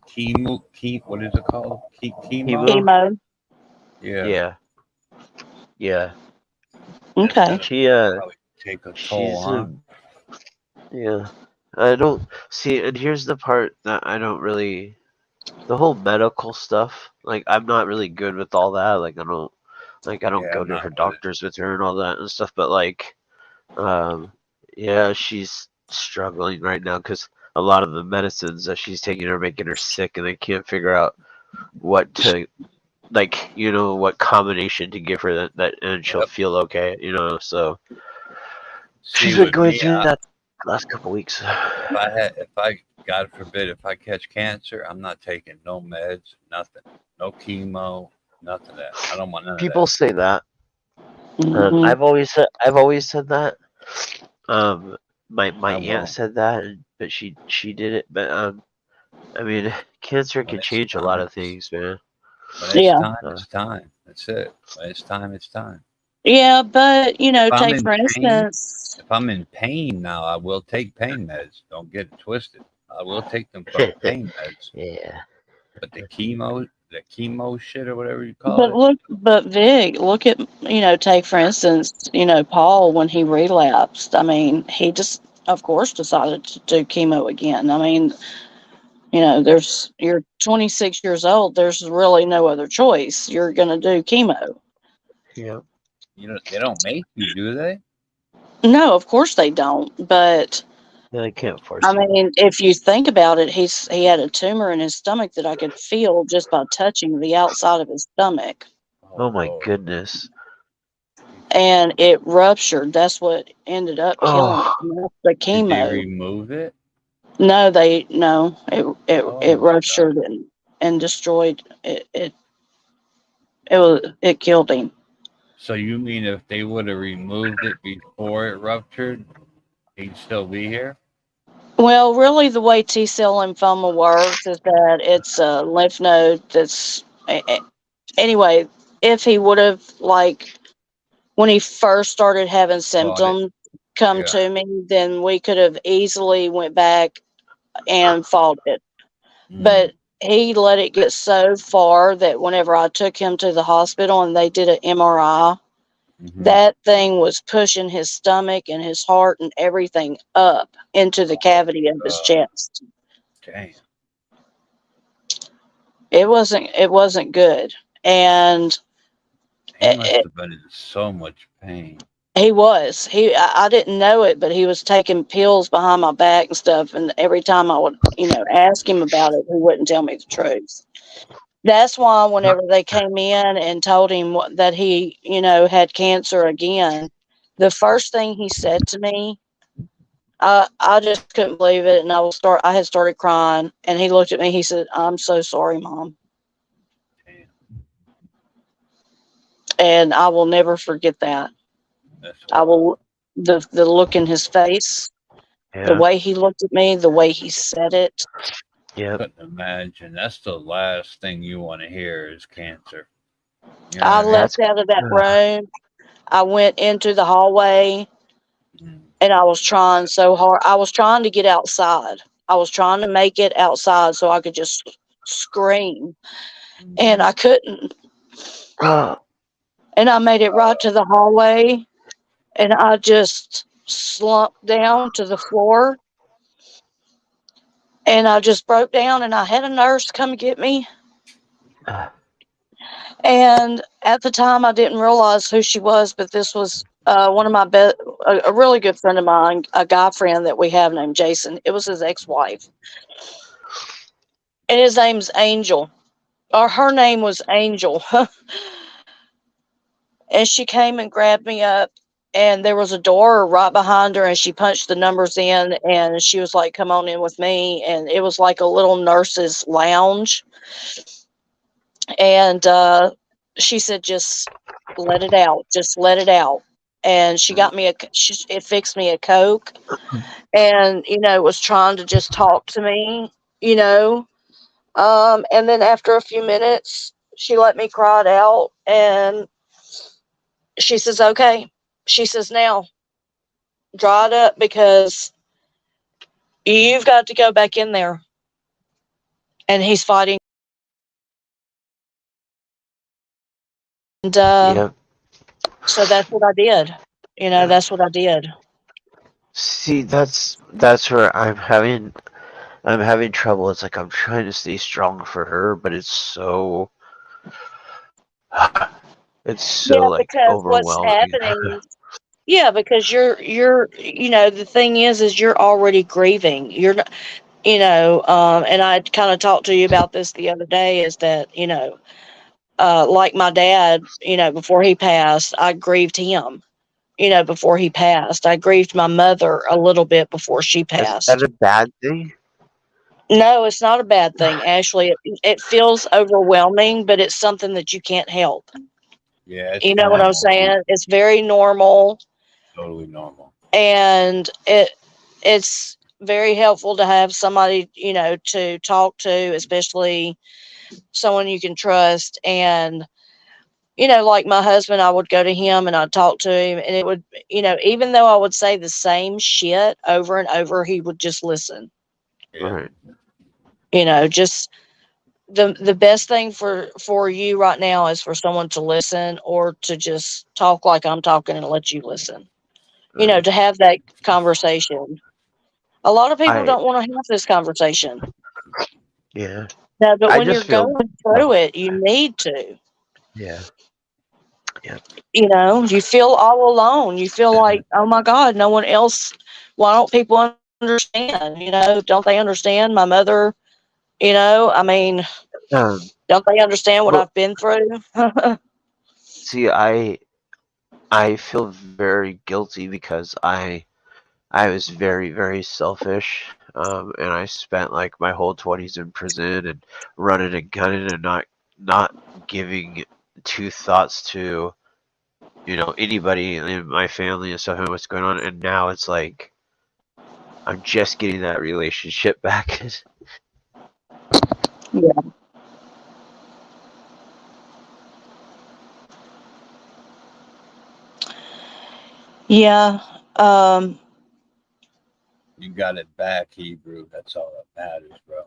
chemo? What is it called? Chemo? Chemo? Chemo. Yeah. Yeah. Yeah. That's Okay. gotta She probably take a toll, she's huh? yeah. I don't see, and here's the part that I don't really, the whole medical stuff. Like I'm not really good with all that. I don't Yeah, go I'm to not her with it. doctors with her and all that and stuff. But like, um, yeah, she's struggling right now because a lot of the medicines that she's taking are making her sick, and they can't figure out what to, like, what combination to give her that and she'll Yep. feel okay. So See, she's been with going me, through that last couple weeks. God forbid, if I catch cancer, I'm not taking no meds, nothing, no chemo, nothing of that. I don't want none of People that. say that. Mhm. I've always said that. Um, my I aunt won't. said that, but she did it. But I mean, cancer When can it's change a lot time, of things, man. Yeah. it's time. That's it. When it's time, it's time. Yeah, but If I'm take in for pain, instance. if I'm in pain now, I will take pain meds. Don't get it twisted. I will take them fucking pain meds. Yeah. But the chemo shit or whatever you call But it, Vic, look at, take for instance, Paul, when he relapsed. I mean, he just, of course, decided to do chemo again. I mean, you're 26 years old. There's really no other choice. You're going to do chemo. Yeah. they don't make you, do they? No, of course they don't. But Yeah, I can't I force you. mean, if you think about it, he had a tumor in his stomach that I could feel just by touching the outside of his stomach, Oh Oh my Lord. goodness. and it ruptured. That's what ended up killing Oh. it. And that's the Did they chemo. remove it? No, Oh it my God. ruptured and destroyed it. It killed him. So you mean if they would have removed it before it ruptured, he'd still be here? Well, really, the way T cell lymphoma works is that it's a lymph node that's. Anyway, if he would have, like, when he first started having Fought it. symptoms come Yeah. to me, then we could have easily went back and fought it. But he let it get so far that whenever I took him to the hospital and they did an MRI, that thing was pushing his stomach and his heart and everything up into the cavity of his chest. Damn. It wasn't good. And He must have been in so much pain. he was. I didn't know it, but he was taking pills behind my back and stuff. And every time I would, ask him about it, he wouldn't tell me the truth. That's why whenever they came in and told him that he, had cancer again, the first thing he said to me, I just couldn't believe it, and I had started crying, and he looked at me. He said, "I'm so sorry, Mom," and I will never forget that. I will the look in his face, the way he looked at me, the way he said it. Yeah, couldn't imagine. That's the last thing you want to hear is cancer. You know I what I mean? left out of that room. I went into the hallway. And I was trying so hard. I was trying to get outside. I was trying to make it outside so I could just scream. And I couldn't. And I made it right to the hallway. And I just slumped down to the floor. And I just broke down. And I had a nurse come get me. And at the time, I didn't realize who she was. But this was one of my a really good friend of mine, a guy friend that we have named Jason. It was his ex-wife. And his name's Angel. Or her name was Angel. And she came and grabbed me up. And there was a door right behind her. And she punched the numbers in. And she was like, "Come on in with me." And it was like a little nurse's lounge. And she said, "Just let it out. Just let it out." And she got me it fixed me a Coke. And, was trying to just talk to me, and then after a few minutes, she let me cry it out. And she says, "Okay." She says, "Now, dry it up because you've got to go back in there." And he's fighting. And so that's what I did. That's what I did. See, that's where I'm having trouble. It's like I'm trying to stay strong for her, but it's so like because what's overwhelming. happening. Yeah, because you're the thing is you're already grieving. You're not, and I kind of talked to you about this the other day, is that, like my dad, before he passed, I grieved him. Before he passed, I grieved my mother a little bit before she passed. Is that a bad thing? No, it's not a bad thing. Actually, it feels overwhelming, but it's something that you can't help. Yeah. You know what I'm saying? It's very normal. Totally normal. And it's very helpful to have somebody, to talk to, especially someone you can trust. And, like my husband, I would go to him and I'd talk to him, and it would, even though I would say the same shit over and over, he would just listen. Right. Just the best thing for you right now is for someone to listen, or to just talk like I'm talking and let you listen. Right. To have that conversation. A lot of people don't want to have this conversation. Yeah. No, but when you're going through it, you need to. Yeah. Yeah. You feel all alone. You feel like, oh my God, no one else. Why don't people understand? Don't they understand my mother? I mean, don't they understand what I've been through? See, I feel very guilty because I was very, very selfish, and I spent like my whole 20s in prison and running and gunning and not giving two thoughts to, anybody in my family and stuff and what's going on. And now it's like I'm just getting that relationship back. Yeah. Um, You got it back, Hebrew. That's all that matters, bro.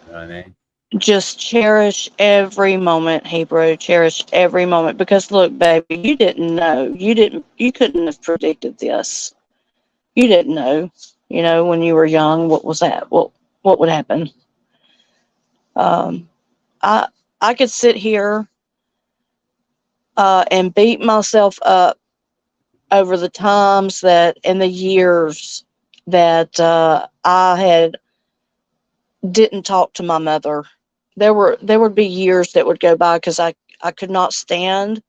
You know what I mean? just cherish every moment, Hebrew. Cherish every moment. Because look, baby, you didn't know. You couldn't have predicted this. You didn't know. When you were young, what was that? What would happen? Um, I I could sit here and beat myself up over the times that and the years that I had didn't talk to my mother. There would be years that would go by because I could not stand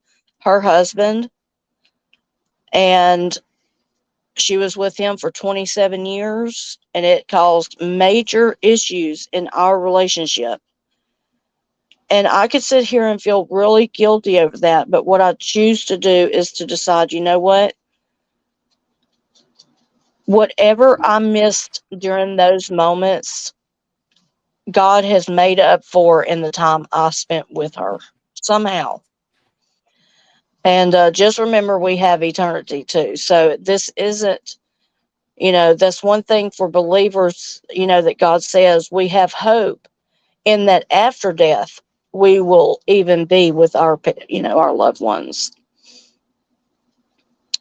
her husband, and she was with him for 27 years, and it caused major issues in our relationship. And I could sit here and feel really guilty over that, but what I choose to do is to decide, you know what? Whatever I missed during those moments, God has made up for in the time I spent with her somehow. And just remember, we have eternity too. So this isn't, that's one thing for believers, that God says we have hope in that after death, we will even be with our loved ones.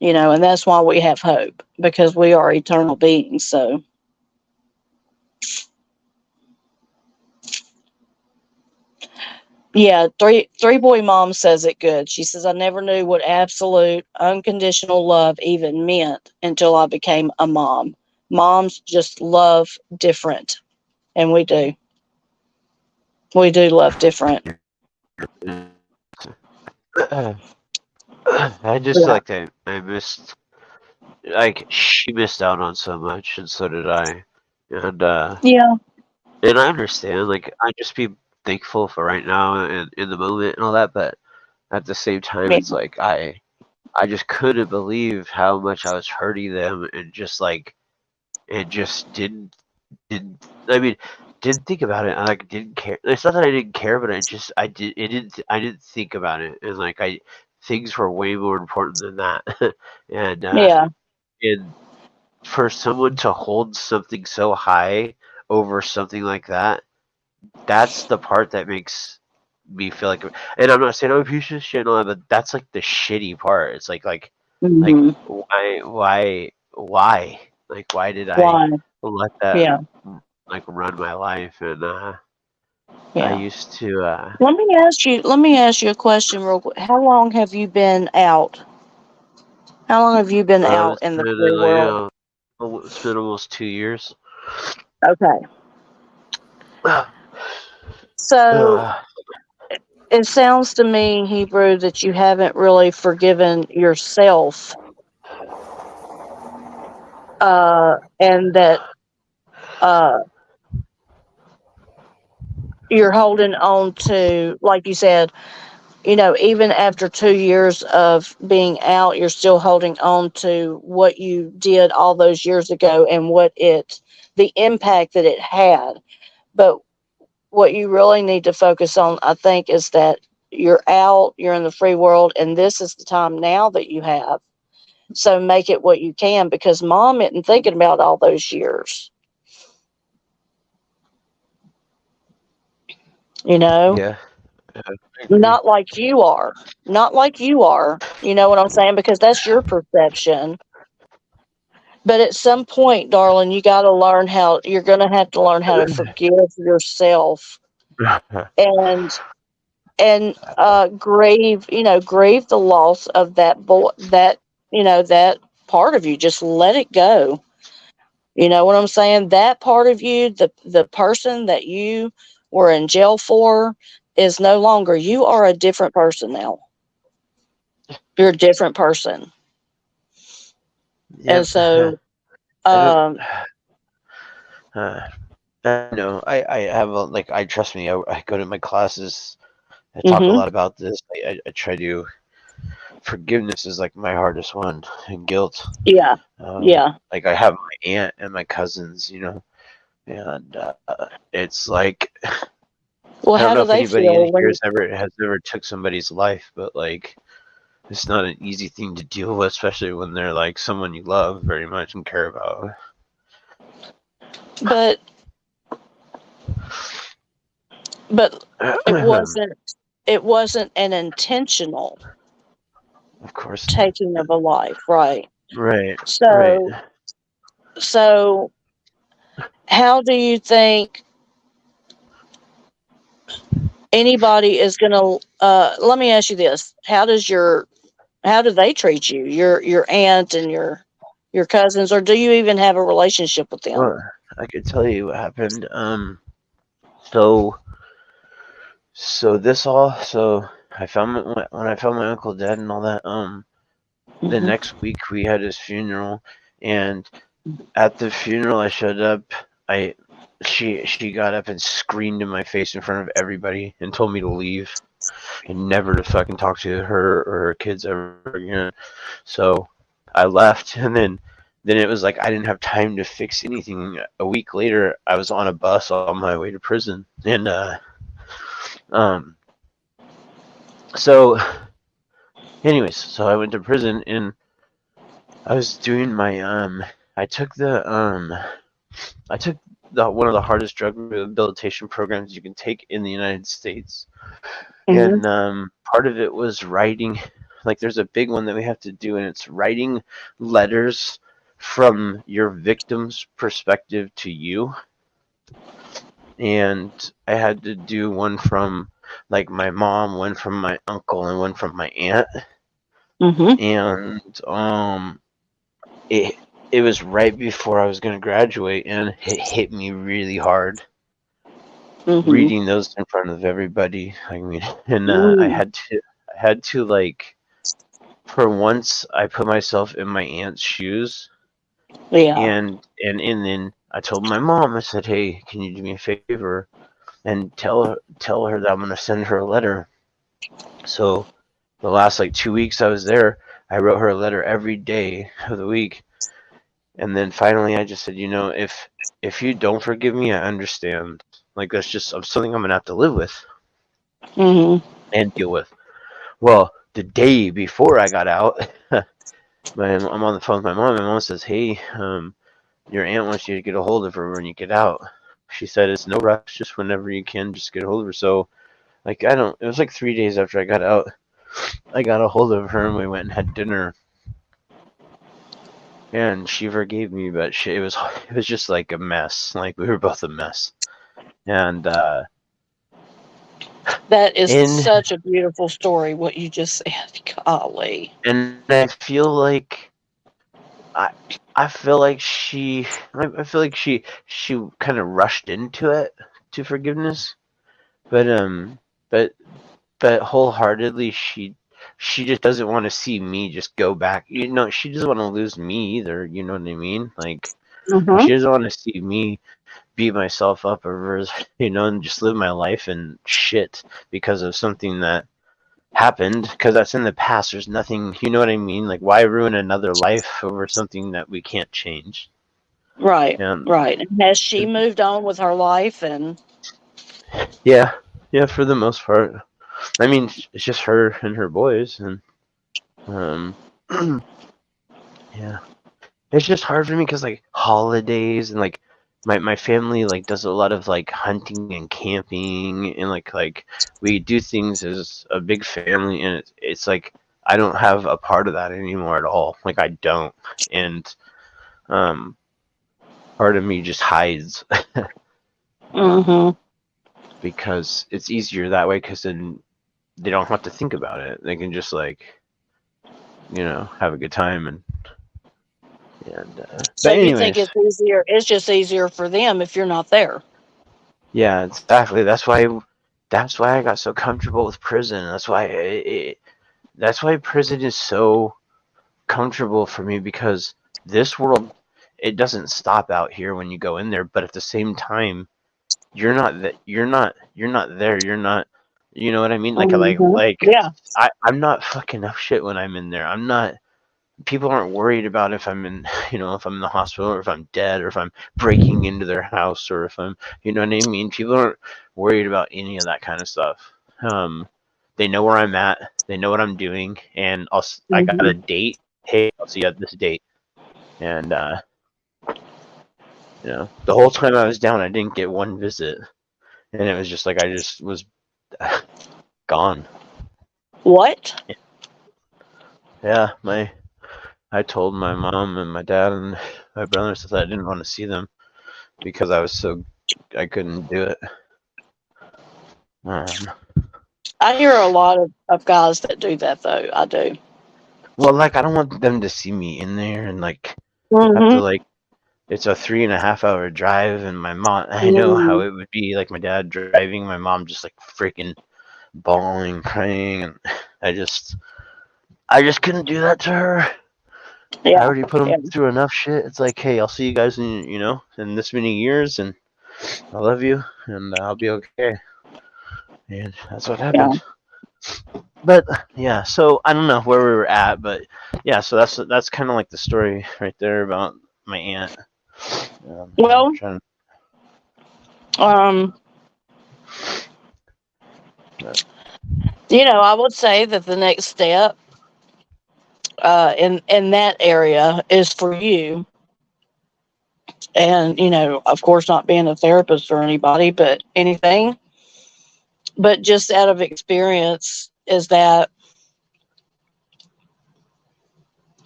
And that's why we have hope, because we are eternal beings. So, yeah, three boy mom says it good. She says, I never knew what absolute unconditional love even meant until I became a mom. Moms just love different, and we do. We do love different. I just Yeah. like that I missed, like, she missed out on so much, and so did I. And Yeah. and I understand, like, I just be thankful for right now and in the moment and all that, but at the same time, Yeah. it's like I just couldn't believe how much I was hurting them, and just I mean, didn't think about it. I like didn't care. It's not that I didn't care, but I didn't think about it, and like things were way more important than that. and Yeah. and for someone to hold something so high over something like that, that's the part that makes me feel like. And I'm not saying I'm a piece of shit and all that, but that's like the shitty part. It's like Hmm. why like why did I Why? let that Yeah. like run my life? And I Yeah. used to Let me ask you a question real quick. How long have you been out? How long have you been out it's in the been free world? it's been almost 2 years. Okay. So it sounds to me, Hebrew, that you haven't really forgiven yourself, and that uh, you're holding on to, like you said, even after 2 years of being out, you're still holding on to what you did all those years ago and the impact that it had. But what you really need to focus on, I think, is that you're out, you're in the free world, and this is the time now that you have. So make it what you can, because mom isn't thinking about all those years, you know? Yeah, I agree. Not like you are. Not like you are. You know what I'm saying? Because that's your perception. But at some point, darling, you're going to have to learn how to forgive yourself, and grieve the loss of that boy, that part of you. Just let it go. You know what I'm saying? That part of you, the person that you were in jail for, is no longer. You are a different person now. You're a different person. And Yep. so, I don't. um, Uh, I know. I have like I trust me. I go to my classes. I talk a mhm, lot about this. I try to forgiveness is like my hardest one, and guilt. Yeah. Yeah. Like I have my aunt and my cousins, and it's like Well, I don't how know do if they anybody in feel here when? has ever took somebody's life, but like it's not an easy thing to deal with, especially when they're like someone you love very much and care about. But it wasn't an intentional Of course. taking of a life, right? Right. So Right. so how do you think anybody is going to let me ask you this. How do they treat you? Your aunt and your cousins, or do you even have a relationship with them? Well, I could tell you what happened. So so I found when I found my uncle dead and all that. The Mhm. next week we had his funeral, and at the funeral I showed up. She got up and screamed in my face in front of everybody and told me to leave and never to fucking talk to her or her kids ever again. So I left, and then it was like I didn't have time to fix anything. A week later, I was on a bus on my way to prison, and so anyways, so I went to prison, and I was doing my I took one of the hardest drug rehabilitation programs you can take in the United States. Mhm. And part of it was writing, like there's a big one that we have to do, and it's writing letters from your victim's perspective to you. And I had to do one from like my mom, one from my uncle, and one from my aunt. Mhm. And it was right before I was going to graduate, and it hit me really hard Mhm. reading those in front of everybody. I mean, and I had to like, for once, I put myself in my aunt's shoes, Yeah. and then I told my mom, I said, "Hey, can you do me a favor and tell her that I'm going to send her a letter?" So the last like 2 weeks I was there, I wrote her a letter every day of the week. And then finally, I just said, if you don't forgive me, I understand. Like that's just something I'm gonna have to live with Mhm. and deal with. Well, the day before I got out, I'm on the phone with my mom. My mom says, "Hey, your aunt wants you to get a hold of her when you get out." She said, "It's no rush, just whenever you can, just get a hold of her." So, like, it was like 3 days after I got out, I got a hold of her and we went and had dinner. And she forgave me, but it was just like a mess. Like we were both a mess. And That is in such a beautiful story what you just said. Golly. and I feel like I feel like she kind of rushed into it to forgiveness, but but wholeheartedly she just doesn't want to see me just go back. She doesn't want to lose me either. You know what I mean? Like Mhm. she doesn't want to see me beat myself up over, and just live my life and shit because of something that happened, because that's in the past. There's nothing, you know what I mean? Like, why ruin another life over something that we can't change? Right. And Right. And has she moved on with her life and yeah, for the most part. I mean, it's just her and her boys, and yeah, it's just hard for me because like holidays and like my family like does a lot of like hunting and camping, and like we do things as a big family, and it's like I don't have a part of that anymore at all. Like I don't, and um part of me just hides Mhm. because it's easier that way, because then they don't have to think about it. They can just like have a good time. So But you think anyways, it's just easier for them if you're not there. yeah, exactly. That's why I got so comfortable with prison. That's why prison is so comfortable for me, because this world, it doesn't stop out here when you go in there, but at the same time you're not there. You're not You know what I mean? Mhm. Yeah. I'm not fucking up shit when I'm in there. I'm not. People aren't worried about if I'm in, if I'm in the hospital or if I'm dead or if I'm breaking into their house or if I'm, you know what I mean? People aren't worried about any of that kind of stuff. They know where I'm at. They know what I'm doing, and I got a Mhm. date. Hey, I'll see you at this date. And the whole time I was down, I didn't get one visit, and it was just like I just was gone. What? Yeah, I told my mom and my dad and my brothers that I didn't want to see them because I couldn't do it. I hear a lot of guys that do that though. I do. Well, like I don't want them to see me in there and like have to Mhm. like it's a 3.5 hour drive and my mom. I know how Mhm. it would be like my dad driving, my mom just like freaking bawling, crying, and I just couldn't do that to her. I Yeah. already put them Yeah. through enough shit. It's like, hey, I'll see you guys in this many years, and I love you, and I'll be okay. And that's what Yeah. happened. But yeah, so I don't know where we were at, but yeah, so that's kind of like the story right there about my aunt. I'm Well, trying. um, But, I would say that the next step in that area is for you, and of course, not being a therapist or anybody, but anything, but just out of experience, is that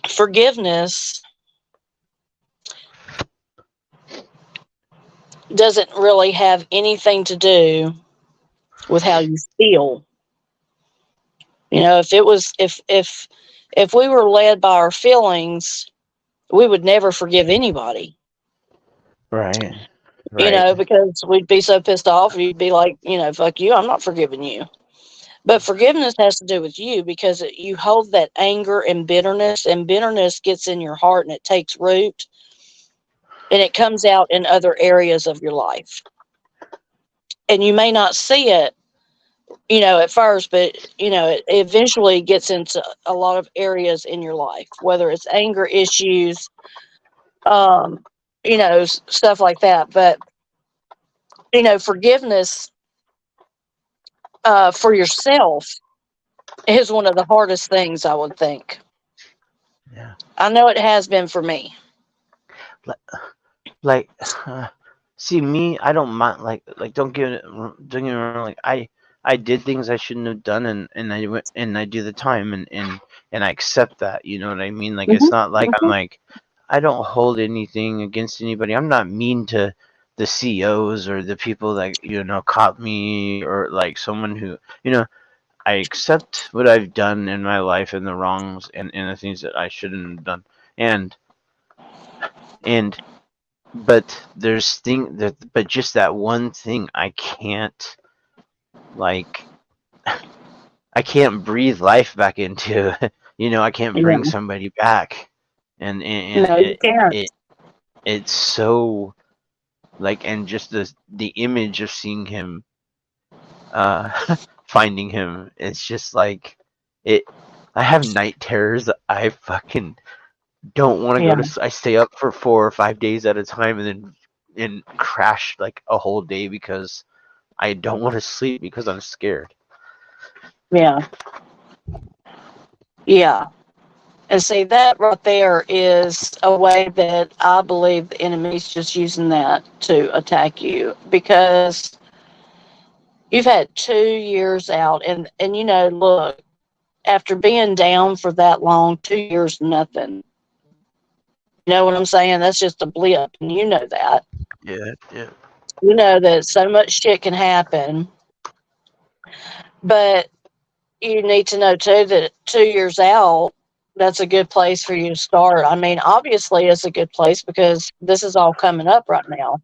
forgiveness doesn't really have anything to do with how you feel. If it was if we were led by our feelings, we would never forgive anybody. right, right, Because we'd be so pissed off, you'd be like, fuck you, I'm not forgiving you. But forgiveness has to do with you because you hold that anger and bitterness gets in your heart and it takes root and it comes out in other areas of your life. And you may not see it, at first, but, it eventually gets into a lot of areas in your life, whether it's anger issues, um, stuff like that. But, forgiveness for yourself is one of the hardest things, I would think. yeah. I know it has been for me. Like, see me, I don't mind. Like, don't get me wrong. Like, I did things I shouldn't have done, and I went and I do the time, and I accept that. You know what I mean? Like, it's Mhm, not like I'm mhm, like I don't hold anything against anybody. I'm not mean to the CEOs or the people that caught me or like someone who I accept what I've done in my life and the wrongs and the things that I shouldn't have done, and and but but just that one thing like I can't breathe life back into. I can't bring yeah. somebody back, and No, you can't. it's so like, and just the image of seeing him, finding him, it's just like it. I have night terrors. I fucking don't want to Yeah, go to. I stay up for 4 or 5 days at a time, and then crash like a whole day because I don't want to sleep because I'm scared. yeah, yeah. And see, that right there is a way that I believe the enemy's just using that to attack you because you've had 2 years out, and look, after being down for that long, 2 years, nothing. You know what I'm saying? That's just a blip, and you know that. Yeah, yeah, You know that so much shit can happen, but you need to know too that 2 years out, that's a good place for you to start. I mean, obviously, it's a good place because this is all coming up right now.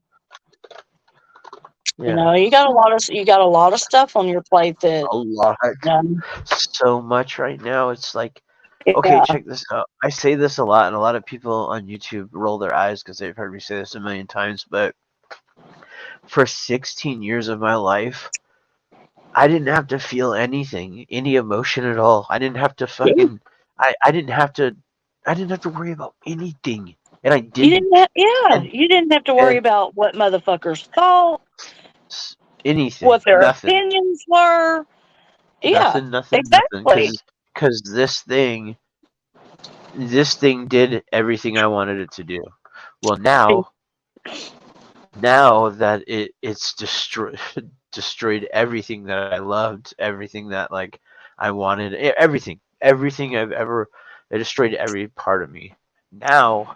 yeah. You got a lot of stuff on your plate that A lot, um, so much right now. It's like, okay, yeah, check this out. I say this a lot, and a lot of people on YouTube roll their eyes because they've heard me say this a million times. But for 16 years of my life, I didn't have to feel anything, any emotion at all. I didn't have to fucking. I didn't have to. I didn't have to worry about anything, and I You didn't. didn't have, yeah, And, you didn't have to worry and about what motherfuckers thought, anything, what their nothing, opinions were. Yeah, nothing. exactly. Because this thing did everything I wanted it to do. Well, now that it's destroyed everything that I loved, everything that like I wanted, everything I've ever, it destroyed every part of me. Now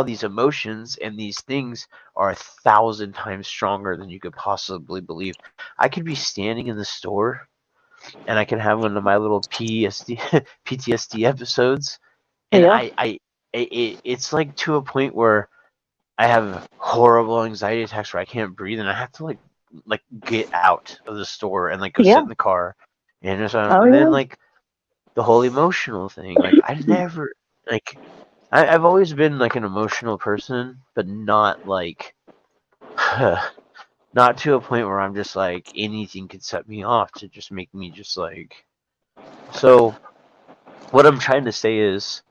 these emotions and these things are 1,000 times stronger than you could possibly believe. I could be standing in the store and I can have one of my little PTSD episodes, and Yeah. it's like to a point where I have horrible anxiety attacks where I can't breathe and I have to like get out of the store and like go sit Yeah. in the car, and, Oh, and then yeah. like the whole emotional thing. Like I never like I've always been like an emotional person, but not like not to a point where I'm just like anything could set me off to just make me just like. So what I'm trying to say is,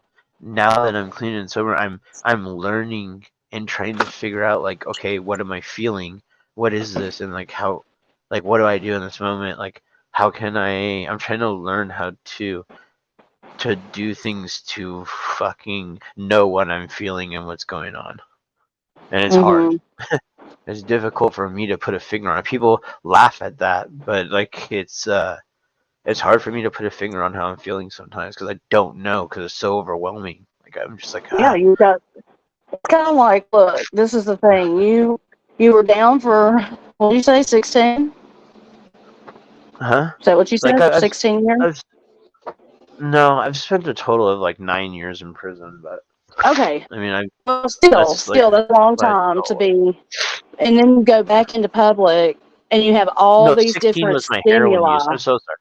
now that I'm clean and sober, I'm learning and trying to figure out like, okay, what am I feeling? What is this? And like how, like what do I do in this moment? Like how can I'm trying to learn how to do things to fucking know what I'm feeling and what's going on. And it's hard. It's difficult for me to put a finger on it. People laugh at that, but like it's hard for me to put a finger on how I'm feeling sometimes because I don't know because it's so overwhelming. Like I'm just like, Yeah, you got. It's kind of like, look, this is the thing. You were down for, what did you say, 16? huh? Is that what you Like said? 16 years? I've spent a total of like 9 years in prison, but Okay. I mean, Well, still, that's like that's a long like time to be, and then you go back into public and you have all no, these 16 different was my heroin use. stimuli. I'm so sorry.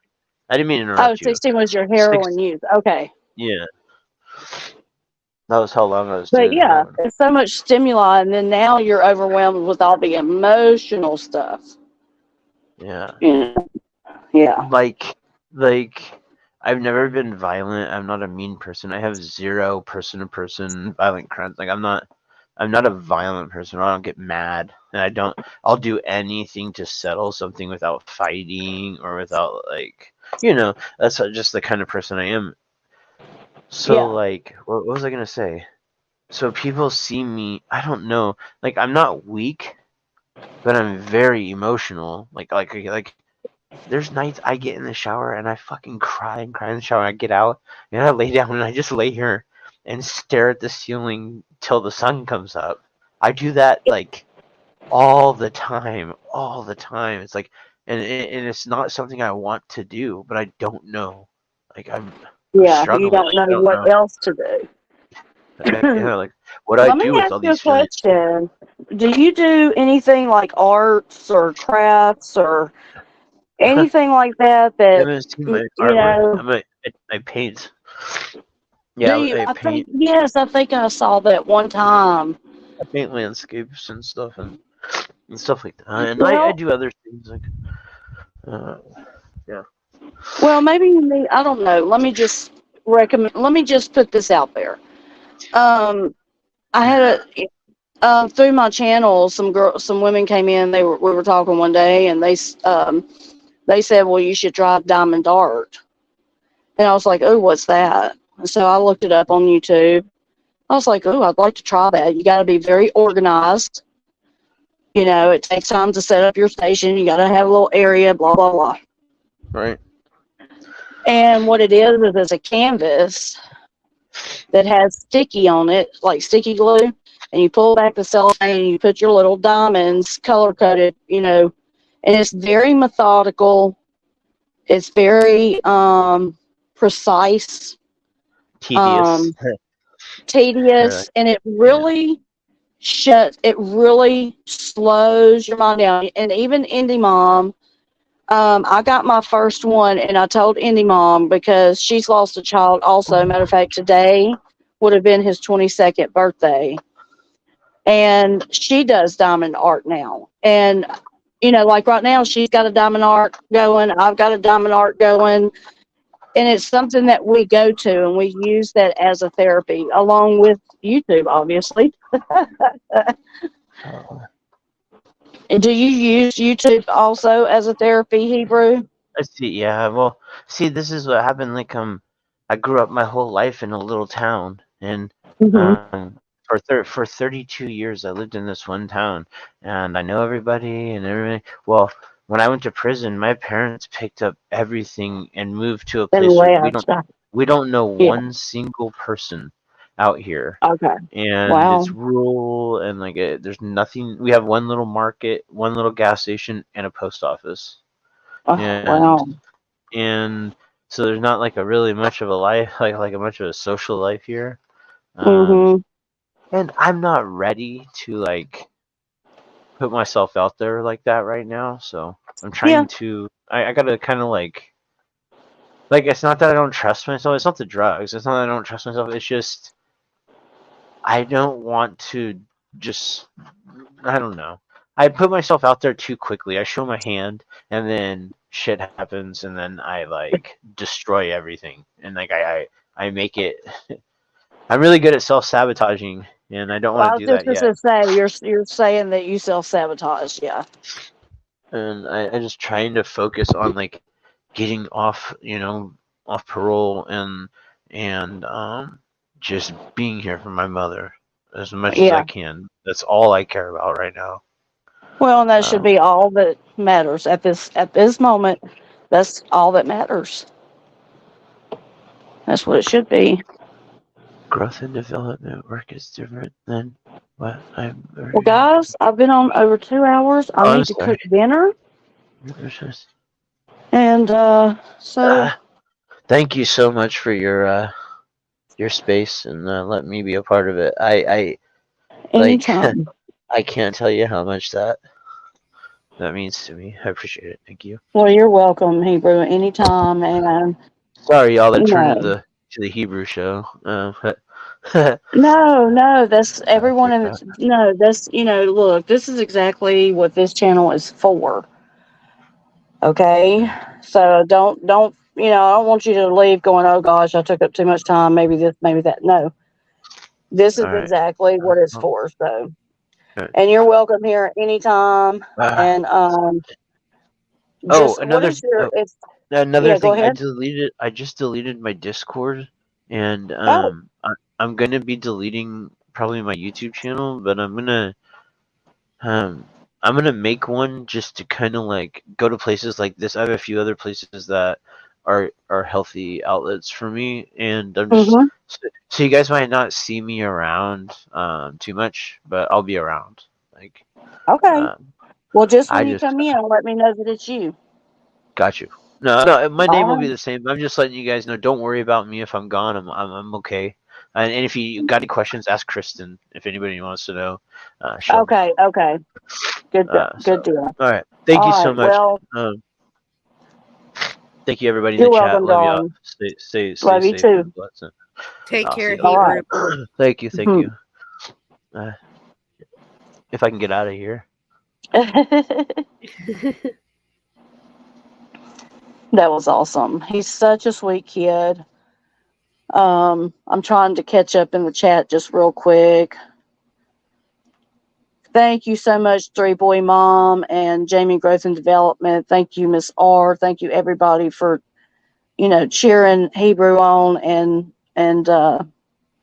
I didn't mean to Oh, interrupt you. 16 was your Six, heroin use. Okay. yeah, that was how long I was But doing yeah, heroin. there's so much stimuli, and then now you're overwhelmed with all the emotional stuff. Yeah. Yeah. Like I've never been violent. I'm not a mean person. I have 0 person-to-person violent crimes. Like I'm not a violent person. I don't get mad, and I'll do anything to settle something without fighting or without like, that's just the kind of person I am. So like, what was I gonna say? So people see me. I don't know. Like I'm not weak, but I'm very emotional. Like there's nights I get in the shower and I fucking cry and cry in the shower. I get out and I lay down and I just lay here and stare at the ceiling till the sun comes up. I do that like all the time. It's like, and it's not something I want to do, but I don't know. Like I'm You struggling. don't know I don't what know. else to do. Yeah, like what do I Let me do with ask all you a these feelings? question. Do you do anything like arts or crafts or anything like that? You That haven't seen my you artwork? know? I paint. Do Yeah, you? I I paint. think yes. I think I saw that one time. I paint landscapes and stuff and stuff like that. And I Well, do other things like yeah. well, maybe you need. I don't know. Let me just recommend. Let me just put this out there. I had through my channel, some women came in. We were talking one day, and they said, "Well, you should try diamond art." And I was like, "Oh, what's that?" And so I looked it up on YouTube. I was like, "Oh, I'd like to try that." You got to be very organized. It takes time to set up your station. You got to have a little area, blah blah blah. Right. And what it is it's a canvas that has sticky on it, like sticky glue. And you pull back the cellophane and you put your little diamonds, color coded, and it's very methodical. It's very precise, Tedious. tedious, and it really slows your mind down. And even Indie Mom, I got my first one, and I told Indie Mom because she's lost a child also. Matter of fact, today would have been his 22nd birthday. And she does diamond art now. And you know, like right now, she's got a diamond art going. I've got a diamond art going. And it's something that we go to and we use that as a therapy along with YouTube, obviously. And do you use YouTube also as a therapy, Hebrew? I see. Yeah. Well, see, this is what happened. Like, I grew up my whole life in a little town, and for 32 years, I lived in this one town, and I know everybody and everything. Well, when I went to prison, my parents picked up everything and moved to a And place where left. we don't know Yeah. one single person out here. Okay. And Wow. it's rural, and like there's nothing. We have one little market, one little gas station, and a post office. Oh, And wow. and so there's not like a really much of a life, like a much of a social life here. Mm-hmm. And I'm not ready to like put myself out there like that right now. So I'm Yeah. trying to. I gotta kind of like it's not that I don't trust myself. It's not the drugs. It's not that I don't trust myself. It's just I don't want to just. I don't know. I put myself out there too quickly. I show my hand, and then shit happens, and then I like destroy everything, and like I make it. I'm really good at self sabotaging, and I don't Well, I want was to do just that going yet. to say, you're saying that you self-sabotage. Yeah. And I just trying to focus on like getting off, off parole and just being here for my mother as much as I Yeah. can. That's all I care about right now. Well, and that should Um, be all that matters at this moment. That's all that matters. That's what it should be. growth and development work is different than what I'm Well, learning. guys, I've been on over 2 hours. I Oh, I'm need to sorry. cook dinner, It's just- and so Thank you so much for your space and let me be a part of it. I like anytime. I can't tell you how much that means to me. I appreciate it. Thank you. Well, you're welcome, Hebrew. Anytime, and Sorry, y'all. That you turned know. to the Hebrew show. No, that's everyone in Africa. the, no, that's, look, this is exactly what this channel is for. Okay. So don't, I don't want you to leave going, oh gosh, I took up too much time. Maybe this, maybe that. No, this is All right. exactly what it's Oh, for. So, okay. and you're welcome here anytime. And, Oh, just, what is your, it's, another yeah, go thing. ahead. I just deleted my Discord, and Oh, I'm gonna be deleting probably my YouTube channel, but um I'm gonna make one just to kind of like go to places like this. I have a few other places that are healthy outlets for me, and I'm just mm-hmm. so you guys might not see me around too much, but I'll be around. Like Okay. Well, just I when you just come in, let me know that it's you. got you. No, my All name will be right. the same. I'm just letting you guys know. Don't worry about me if I'm gone. I'm okay. And if you got any questions, ask Kristen. If anybody wants to know, she'll know. Okay. Okay. Good. So Good deal. all right. Thank All you so right. much. Well, Thank you everybody in you're the chat. welcome, Love you all. darling. Stay Love you safe too. and blessed. Take I'll see care, y'all All Hebrew. later. Thank you. If I can get out of here. That was awesome. He's such a sweet kid. I'm trying to catch up in the chat just real quick. Thank you so much, Three Boy Mom and Jamie Growth and Development. Thank you, Miss R. Thank you, everybody, for cheering Hebrew on and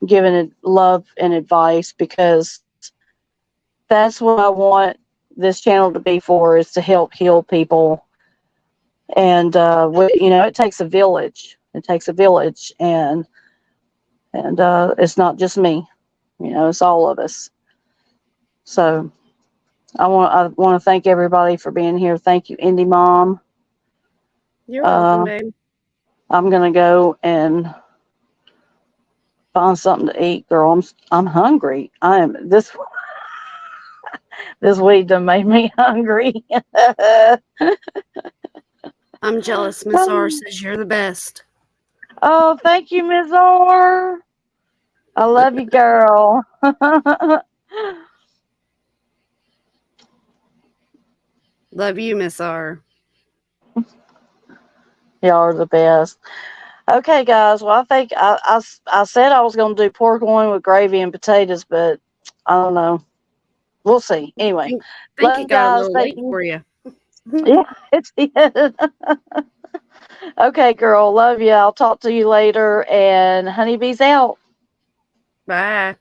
giving it love and advice, because that's what I want this channel to be for, is to help heal people. And it takes a village. It takes a village, and it's not just me. It's all of us. So I want to thank everybody for being here. Thank you, Indie Mom. You're welcome, babe. I'm gonna go and find something to eat, girl. I'm hungry. This weed done made me hungry. I'm jealous. Miss R says you're the best. Oh, thank you, Ms. R. I love you, girl. Love you, Miss R. Y'all are the best. Okay, guys. Well, I think I said I was going to do pork loin with gravy and potatoes, but I don't know. We'll see. Anyway, Think love it you got a guys. little Thank late you. for you. Yeah, it's okay, girl. Love you. I'll talk to you later. And honeybees out. Bye.